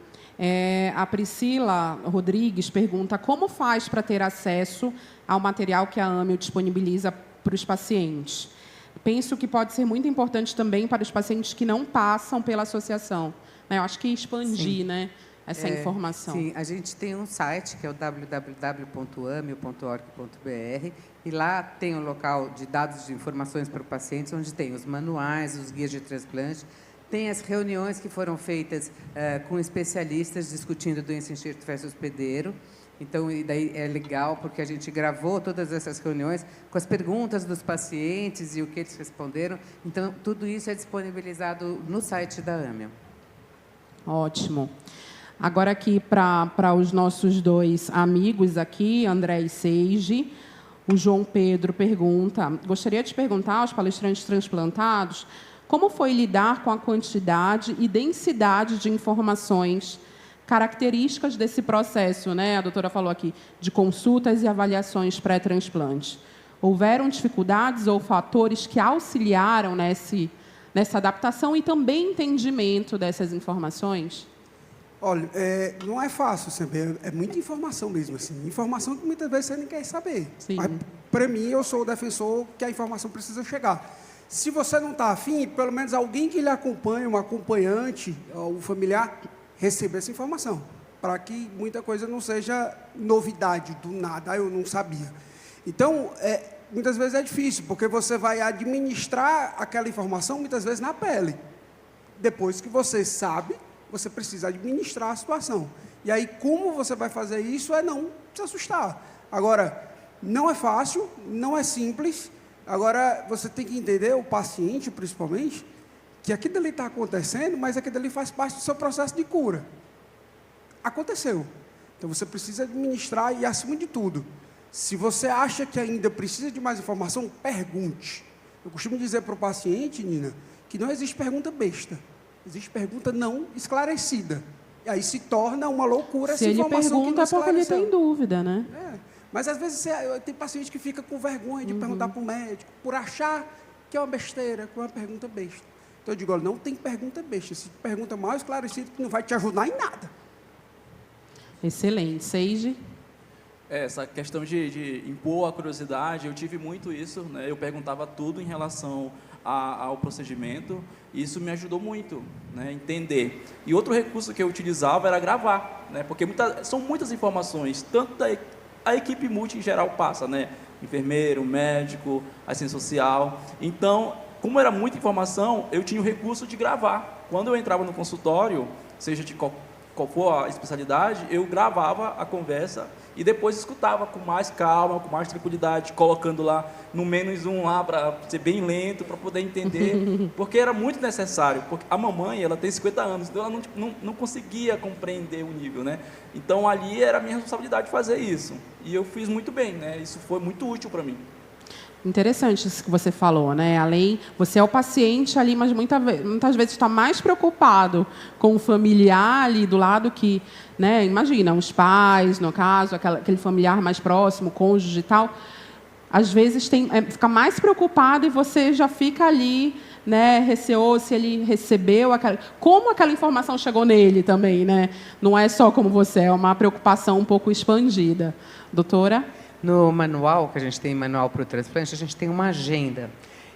Speaker 1: a Priscila Rodrigues pergunta como faz para ter acesso ao material que a AMEO disponibiliza para os pacientes. Penso que pode ser muito importante também para os pacientes que não passam pela associação. Eu acho que expandir, né, essa informação.
Speaker 5: Sim, a gente tem um site, que é o www.ameo.org.br, e lá tem um local de dados de informações para o paciente, onde tem os manuais, os guias de transplante, tem as reuniões que foram feitas com especialistas discutindo doença enxerto versus hospedeiro. Então, e daí é legal, porque a gente gravou todas essas reuniões com as perguntas dos pacientes e o que eles responderam. Então, tudo isso é disponibilizado no site da AMEO.
Speaker 1: Ótimo. Agora aqui para os nossos dois amigos aqui, André e Seiji, o João Pedro pergunta, gostaria de perguntar aos palestrantes transplantados como foi lidar com a quantidade e densidade de informações características desse processo, né? A doutora falou aqui de consultas e avaliações pré-transplante. Houveram dificuldades ou fatores que auxiliaram nessa adaptação e também entendimento dessas informações?
Speaker 3: Olha, não é fácil saber, é muita informação mesmo, assim, informação que muitas vezes você nem quer saber.
Speaker 1: Sim.
Speaker 3: Mas, para mim, eu sou o defensor que a informação precisa chegar. Se você não está afim, pelo menos alguém que lhe acompanhe, um acompanhante, ou um familiar, receba essa informação, para que muita coisa não seja novidade do nada, eu não sabia. Então, muitas vezes é difícil, porque você vai administrar aquela informação, muitas vezes, na pele. Depois que você sabe, você precisa administrar a situação. E aí, como você vai fazer isso é não se assustar. Agora, não é fácil, não é simples. Agora, você tem que entender, o paciente, principalmente, que aquilo ali está acontecendo, mas aquilo ali faz parte do seu processo de cura. Aconteceu. Então, você precisa administrar e, acima de tudo, se você acha que ainda precisa de mais informação, pergunte. Eu costumo dizer para o paciente, Nina, que não existe pergunta besta. Existe pergunta não esclarecida. E aí se torna uma loucura essa informação.
Speaker 1: Se ele pergunta, é porque ele tem dúvida, né?
Speaker 3: Mas, às vezes, tem paciente que fica com vergonha de perguntar para o médico, por achar que é uma besteira, que é uma pergunta besta. Então, eu digo, olha, não tem pergunta besta. Se pergunta mal esclarecida, que não vai te ajudar em nada.
Speaker 1: Excelente. Seiji?
Speaker 4: Essa questão de impor a curiosidade, eu tive muito isso, né? Eu perguntava tudo em relação ao procedimento, e isso me ajudou muito, né, a entender. E outro recurso que eu utilizava era gravar, né, porque são muitas informações, tanto a equipe multi em geral passa, né, enfermeiro, médico, assistente social. Então, como era muita informação, eu tinha o recurso de gravar. Quando eu entrava no consultório, seja de qual for a especialidade, eu gravava a conversa e depois escutava com mais calma, com mais tranquilidade, colocando lá no -1 lá para ser bem lento, para poder entender, porque era muito necessário, porque a mamãe, ela tem 50 anos, então ela não conseguia compreender o nível, né? Então ali era a minha responsabilidade fazer isso, e eu fiz muito bem, né? Isso foi muito útil para mim.
Speaker 1: Interessante isso que você falou, né? Além, você é o paciente ali, mas muitas vezes está mais preocupado com o familiar ali do lado que, né? Imagina, os pais, no caso, aquele familiar mais próximo, cônjuge e tal. Às vezes fica mais preocupado e você já fica ali, né? Receoso se ele recebeu como aquela informação chegou nele também, né? Não é só como você, é uma preocupação um pouco expandida. Doutora?
Speaker 5: No manual, que a gente tem manual para o transplante, a gente tem uma agenda.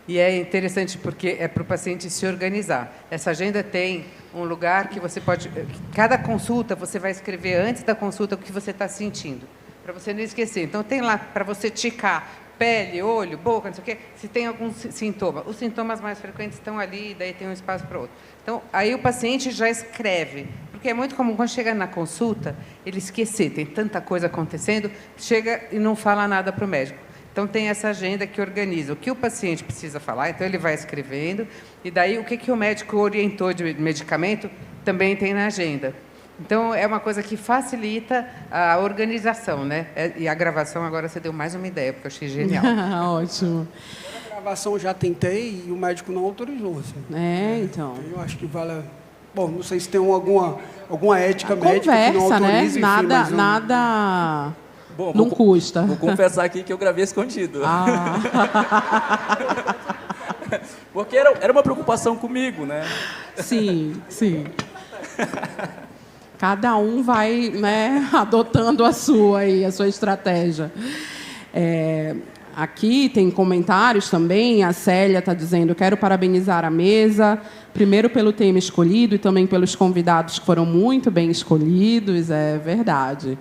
Speaker 5: E é interessante porque é para o paciente se organizar. Essa agenda tem um lugar que você pode... Cada consulta, você vai escrever antes da consulta o que você está sentindo, para você não esquecer. Então, tem lá para você ticar pele, olho, boca, não sei o quê, se tem algum sintoma. Os sintomas mais frequentes estão ali, daí tem um espaço para outro. Então, aí o paciente já escreve, porque é muito comum, quando chega na consulta, ele esquecer, tem tanta coisa acontecendo, chega e não fala nada para o médico. Então, tem essa agenda que organiza o que o paciente precisa falar, então ele vai escrevendo, e daí o que o médico orientou de medicamento também tem na agenda. Então, é uma coisa que facilita a organização, né? E a gravação, agora você deu mais uma ideia, porque eu achei genial.
Speaker 1: Ótimo.
Speaker 3: gravação eu já tentei e o médico não autorizou. Assim.
Speaker 1: Então.
Speaker 3: Eu acho que vale... Bom, não sei se tem alguma ética médica
Speaker 1: conversa,
Speaker 3: que não autorize,
Speaker 1: né?
Speaker 3: enfim, mas
Speaker 1: Nada
Speaker 4: Bom,
Speaker 1: não custa.
Speaker 4: Vou confessar aqui que eu gravei escondido. Porque era uma preocupação comigo, né?
Speaker 1: Sim. Cada um vai, né, adotando a sua estratégia. Aqui tem comentários também. A Célia está dizendo: quero parabenizar a mesa, primeiro pelo tema escolhido e também pelos convidados que foram muito bem escolhidos. É verdade,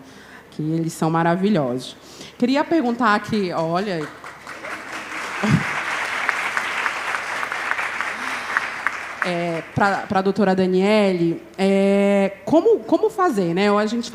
Speaker 1: que eles são maravilhosos. Queria perguntar aqui, olha... para a doutora Daniele, como fazer, né? A gente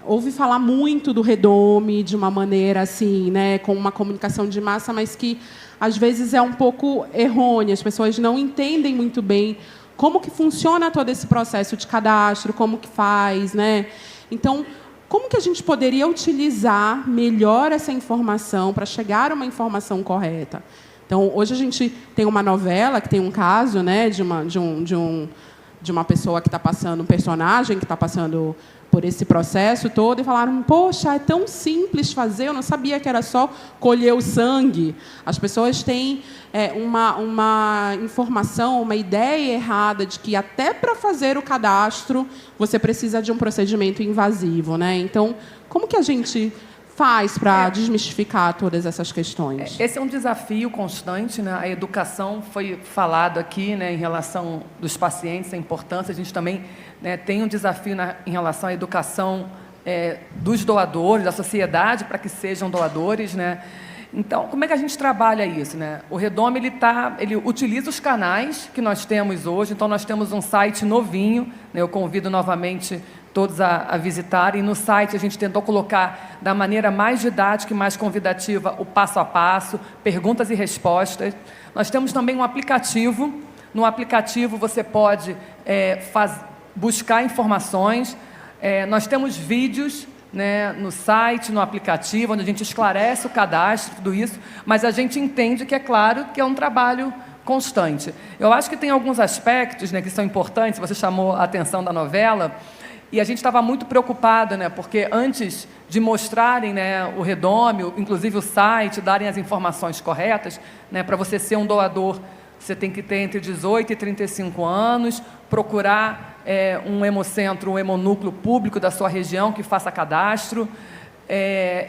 Speaker 1: ouve falar muito do redome de uma maneira assim, né, com uma comunicação de massa, mas que às vezes é um pouco errônea. As pessoas não entendem muito bem como que funciona todo esse processo de cadastro, como que faz, né? Então, como que a gente poderia utilizar melhor essa informação para chegar a uma informação correta? Então, hoje a gente tem uma novela que tem um caso, né, de uma pessoa que está passando, um personagem que está passando por esse processo todo, e falaram: poxa, é tão simples fazer, eu não sabia que era só colher o sangue. As pessoas têm uma informação, uma ideia errada de que até para fazer o cadastro você precisa de um procedimento invasivo, né? Então, como que a gente faz para desmistificar todas essas questões?
Speaker 7: Esse é um desafio constante, né? A educação foi falado aqui, né, em relação dos pacientes, a importância. A gente também, né, tem um desafio em relação à educação dos doadores, da sociedade, para que sejam doadores, né? Então, como é que a gente trabalha isso, né? O Redome ele utiliza os canais que nós temos hoje. Então, nós temos um site novinho, né? Eu convido novamente todos a visitarem. No site a gente tentou colocar da maneira mais didática e mais convidativa o passo a passo, perguntas e respostas. Nós temos também um aplicativo. No aplicativo você pode buscar informações. Nós temos vídeos, né, no site, no aplicativo, onde a gente esclarece o cadastro, tudo isso, mas a gente entende que, é claro, que é um trabalho constante. Eu acho que tem alguns aspectos, né, que são importantes. Você chamou a atenção da novela, e a gente estava muito preocupado, né, porque antes de mostrarem, né, o Redome, inclusive o site, darem as informações corretas, né, para você ser um doador, você tem que ter entre 18 e 35 anos, procurar um hemocentro, um hemonúcleo público da sua região que faça cadastro.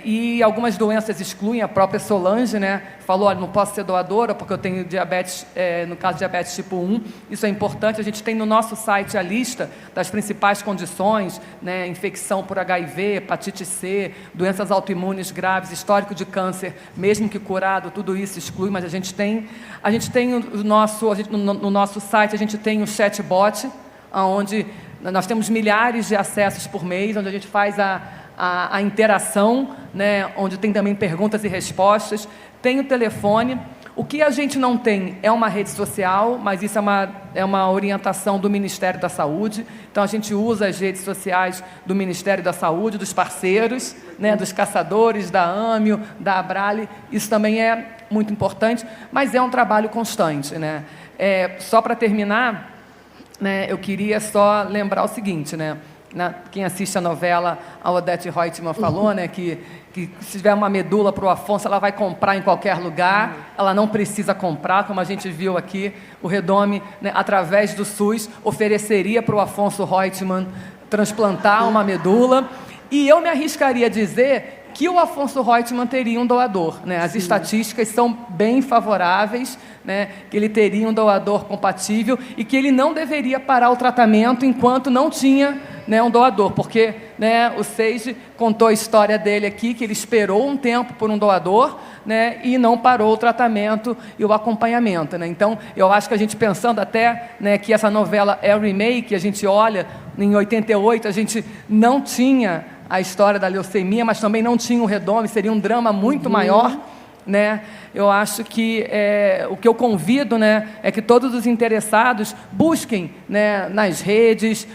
Speaker 7: E algumas doenças excluem. A própria Solange, né, falou: olha, não posso ser doadora porque eu tenho diabetes, no caso diabetes tipo 1. Isso é importante. A gente tem no nosso site a lista das principais condições, né, infecção por HIV, hepatite C, doenças autoimunes graves, histórico de câncer, mesmo que curado, tudo isso exclui, mas a gente tem no nosso site, a gente tem um chatbot, onde nós temos milhares de acessos por mês, onde a gente faz a interação, né, onde tem também perguntas e respostas. Tem o telefone. O que a gente não tem é uma rede social, mas isso é uma orientação do Ministério da Saúde. Então, a gente usa as redes sociais do Ministério da Saúde, dos parceiros, né, dos caçadores, da AMIO, da Abrale. Isso também é muito importante, mas é um trabalho constante, né? Só para terminar, né, eu queria só lembrar o seguinte, né? Quem assiste a novela, a Odete Reutemann falou, né, que se tiver uma medula para o Afonso, ela vai comprar em qualquer lugar. Ela não precisa comprar, como a gente viu aqui. O Redome, né, através do SUS, ofereceria para o Afonso Reutemann transplantar uma medula. E eu me arriscaria a dizer que o Afonso Reutemann teria um doador, né? As estatísticas são bem favoráveis, né, que ele teria um doador compatível e que ele não deveria parar o tratamento enquanto não tinha, né, um doador, porque, né, o Seiji contou a história dele aqui, que ele esperou um tempo por um doador, né, e não parou o tratamento e o acompanhamento, né? Então, eu acho que a gente pensando até, né, que essa novela é remake, a gente olha, em 88 a gente não tinha a história da leucemia, mas também não tinha o Redome, seria um drama muito maior. né? Eu acho que o que eu convido, né, é que todos os interessados busquem, né, nas redes,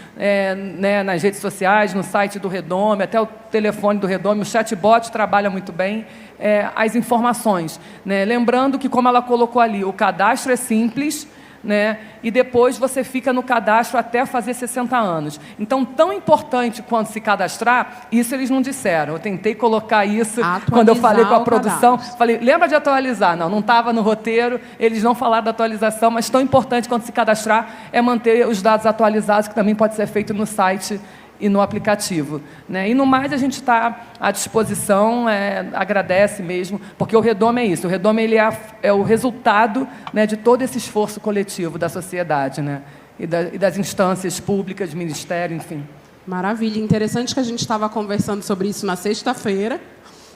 Speaker 7: né, nas redes sociais, no site do Redome, até o telefone do Redome, o chatbot trabalha muito bem, as informações, né? Lembrando que, como ela colocou ali, o cadastro é simples, né? E depois você fica no cadastro até fazer 60 anos. Então, tão importante quanto se cadastrar, isso eles não disseram. Eu tentei colocar isso quando eu falei com a produção. Falei, lembra de atualizar? Não estava no roteiro, eles não falaram da atualização, mas tão importante quanto se cadastrar é manter os dados atualizados, que também pode ser feito no site e no aplicativo, né? E no mais a gente está à disposição, agradece mesmo, porque o Redome é isso, o Redome ele é o resultado, né, de todo esse esforço coletivo da sociedade, né, e das instâncias públicas, ministério, enfim.
Speaker 1: Maravilha, interessante que a gente estava conversando sobre isso na sexta-feira,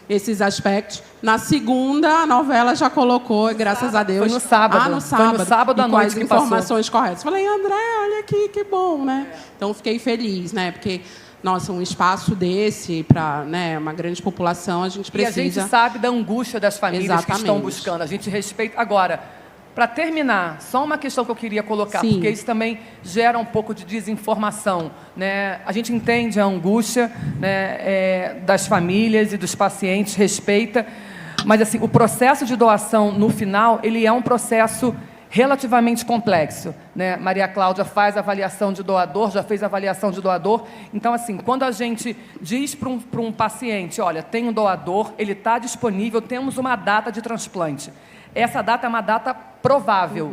Speaker 1: esses aspectos. Na segunda, a novela já colocou, graças a Deus.
Speaker 7: Foi no sábado.
Speaker 1: No sábado.
Speaker 7: Foi no sábado à noite
Speaker 1: que passou. Com as informações corretas. Falei, André, olha aqui, que bom, né? Então, fiquei feliz, né? Porque, nossa, um espaço desse para, né, uma grande população, a gente precisa...
Speaker 7: E a gente sabe da angústia das famílias que estão buscando. A gente respeita... Agora, para terminar, só uma questão que eu queria colocar,
Speaker 1: Sim.
Speaker 7: porque isso também gera um pouco de desinformação, né? A gente entende a angústia, né, das famílias e dos pacientes, respeita, mas assim, o processo de doação, no final, ele é um processo relativamente complexo, né? Maria Cláudia faz avaliação de doador, já fez avaliação de doador. Então, assim, quando a gente diz para um paciente, olha, tem um doador, ele está disponível, temos uma data de transplante. Essa data é uma data provável.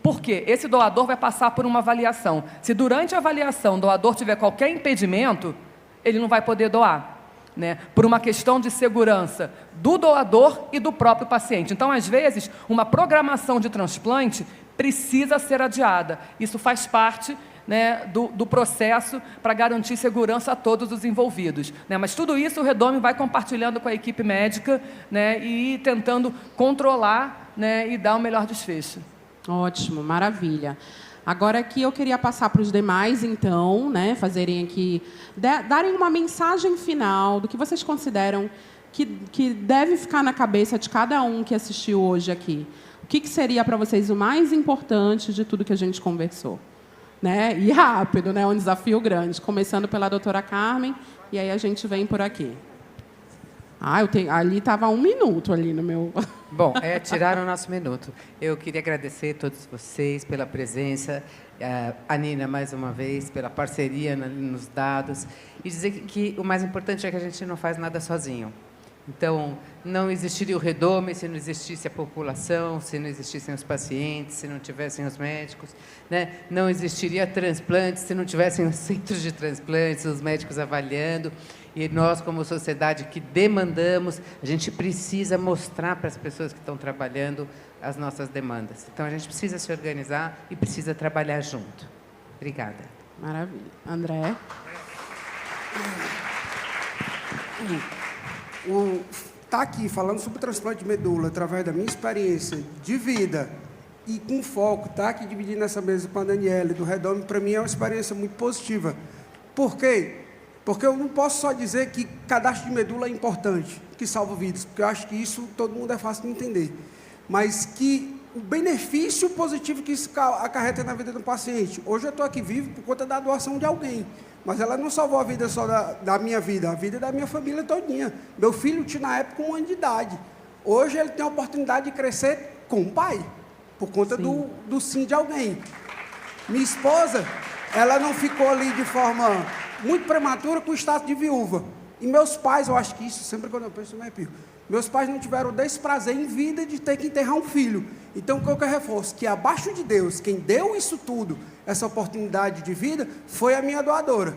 Speaker 7: Por quê? Esse doador vai passar por uma avaliação. Se durante a avaliação o doador tiver qualquer impedimento, ele não vai poder doar, né? Por uma questão de segurança do doador e do próprio paciente. Então, às vezes, uma programação de transplante precisa ser adiada. Isso faz parte, né, do processo para garantir segurança a todos os envolvidos, né? Mas tudo isso o Redome vai compartilhando com a equipe médica, né, e tentando controlar, né, e dar o melhor desfecho.
Speaker 1: Ótimo, maravilha. Agora aqui eu queria passar para os demais, então, né, fazerem aqui, darem uma mensagem final do que vocês consideram que deve ficar na cabeça de cada um que assistiu hoje aqui. O que seria para vocês o mais importante de tudo que a gente conversou? Né? E rápido, né? Um desafio grande. Começando pela doutora Carmen, e aí a gente vem por aqui. Ali estava 1 minuto ali no meu...
Speaker 5: Bom, tiraram o nosso minuto. Eu queria agradecer a todos vocês pela presença, a Nina, mais uma vez, pela parceria nos dados, e dizer que o mais importante é que a gente não faz nada sozinho. Então, não existiria o Redome se não existisse a população, se não existissem os pacientes, se não tivessem os médicos, né? Não existiria transplante se não tivessem os centros de transplantes, os médicos avaliando. E nós, como sociedade que demandamos, a gente precisa mostrar para as pessoas que estão trabalhando as nossas demandas. Então, a gente precisa se organizar e precisa trabalhar junto. Obrigada.
Speaker 1: Maravilha. André?
Speaker 3: Tá aqui falando sobre transplante de medula através da minha experiência de vida e com foco, tá aqui dividindo essa mesa com a Daniela do Redome, para mim é uma experiência muito positiva. Por quê? Porque eu não posso só dizer que cadastro de medula é importante, que salva vidas, porque eu acho que isso todo mundo é fácil de entender, mas que o benefício positivo que isso acarreta na vida do paciente. Hoje eu estou aqui vivo por conta da doação de alguém, mas ela não salvou a vida só da minha vida, a vida da minha família todinha. Meu filho tinha, na época, 1 ano de idade. Hoje ele tem a oportunidade de crescer com o pai, por conta do sim de alguém. Minha esposa, ela não ficou ali de forma muito prematura com o status de viúva. E meus pais, eu acho que isso, sempre quando eu penso, eu me arrepio. Meus pais não tiveram o desprazer em vida de ter que enterrar um filho. Então, o que eu reforço? Que abaixo de Deus, quem deu isso tudo, essa oportunidade de vida, foi a minha doadora.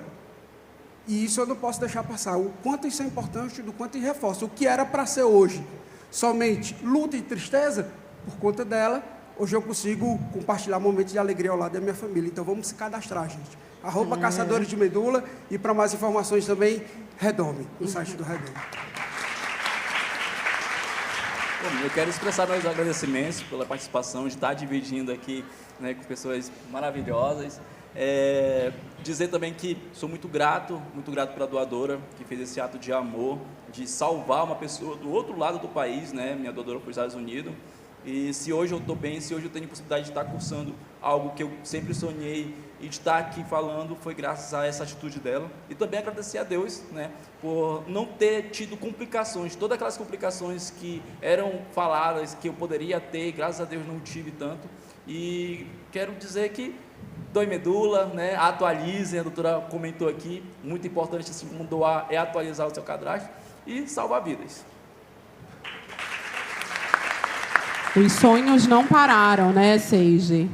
Speaker 3: E isso eu não posso deixar passar. O quanto isso é importante, do quanto isso reforça. O que era para ser hoje somente luta e tristeza, por conta dela, hoje eu consigo compartilhar momentos de alegria ao lado da minha família. Então, vamos se cadastrar, gente. @caçadores de medula, e para mais informações também, Redome, no site do Redome.
Speaker 4: Bom, eu quero expressar meus agradecimentos pela participação, de estar dividindo aqui, né, com pessoas maravilhosas. Dizer também que sou muito grato para a doadora que fez esse ato de amor, de salvar uma pessoa do outro lado do país, né? Minha doadora foi para os Estados Unidos. E se hoje eu estou bem, se hoje eu tenho a possibilidade de estar cursando algo que eu sempre sonhei e de estar aqui falando, foi graças a essa atitude dela. E também agradecer a Deus, né, por não ter tido complicações, todas aquelas complicações que eram faladas, que eu poderia ter, graças a Deus não tive tanto. E quero dizer que doe medula, né, atualizem, a doutora comentou aqui, muito importante, assim como doar, é atualizar o seu cadastro e salvar vidas.
Speaker 1: Os sonhos não pararam, né, Seiji?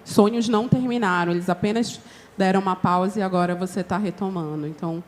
Speaker 1: Sonhos não terminaram, eles apenas deram uma pausa e agora você está retomando. Então,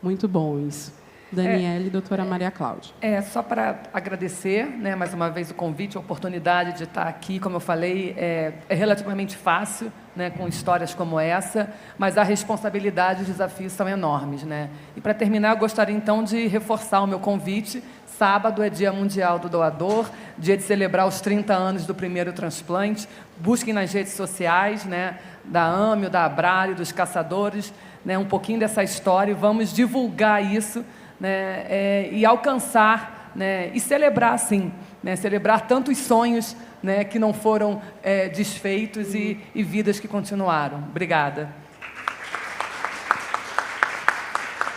Speaker 1: muito bom isso. Daniela e doutora Maria Cláudia.
Speaker 7: Só para agradecer, né, mais uma vez o convite, a oportunidade de estar aqui. Como eu falei, é relativamente fácil, né, com histórias como essa, mas a responsabilidade e os desafios são enormes, né? E para terminar, eu gostaria então de reforçar o meu convite. Sábado é Dia Mundial do Doador, dia de celebrar os 30 anos do primeiro transplante. Busquem nas redes sociais, né, da AMIO, da Abrale, dos caçadores, né, um pouquinho dessa história e vamos divulgar isso, né, e alcançar, né, e celebrar, sim, né, celebrar tantos sonhos, né, que não foram desfeitos e vidas que continuaram. Obrigada.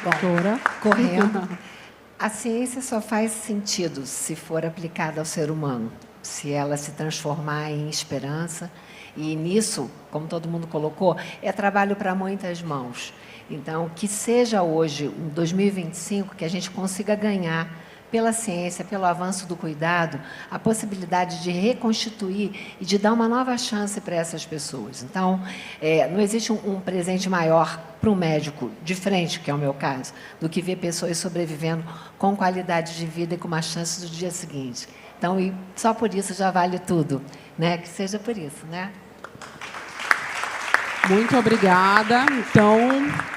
Speaker 1: Doutora.
Speaker 6: Correndo. A ciência só faz sentido se for aplicada ao ser humano, se ela se transformar em esperança. E nisso, como todo mundo colocou, é trabalho para muitas mãos. Então, que seja hoje, em 2025, que a gente consiga ganhar pela ciência, pelo avanço do cuidado, a possibilidade de reconstituir e de dar uma nova chance para essas pessoas. Então, não existe um presente maior para um médico de frente, que é o meu caso, do que ver pessoas sobrevivendo com qualidade de vida e com uma chance do dia seguinte. Então, e só por isso já vale tudo, né? Que seja por isso, né?
Speaker 1: Muito obrigada. Então,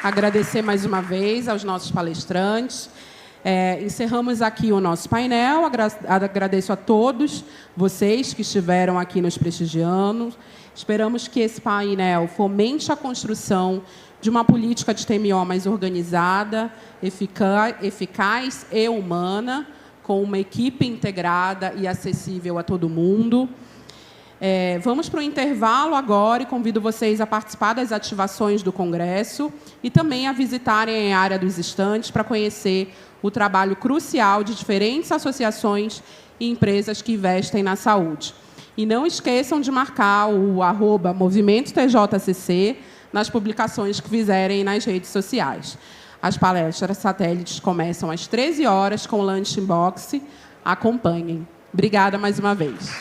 Speaker 1: agradecer mais uma vez aos nossos palestrantes. Encerramos aqui o nosso painel. Agradeço a todos vocês que estiveram aqui nos prestigiando. Esperamos que esse painel fomente a construção de uma política de TMO mais organizada, eficaz e humana, com uma equipe integrada e acessível a todo mundo. Vamos para o intervalo agora e convido vocês a participar das ativações do Congresso e também a visitarem a área dos estandes para conhecer o trabalho crucial de diferentes associações e empresas que investem na saúde. E não esqueçam de marcar o @MovimentoTJCC nas publicações que fizerem nas redes sociais. As palestras satélites começam às 13 horas com o Lunch in Box. Acompanhem. Obrigada mais uma vez.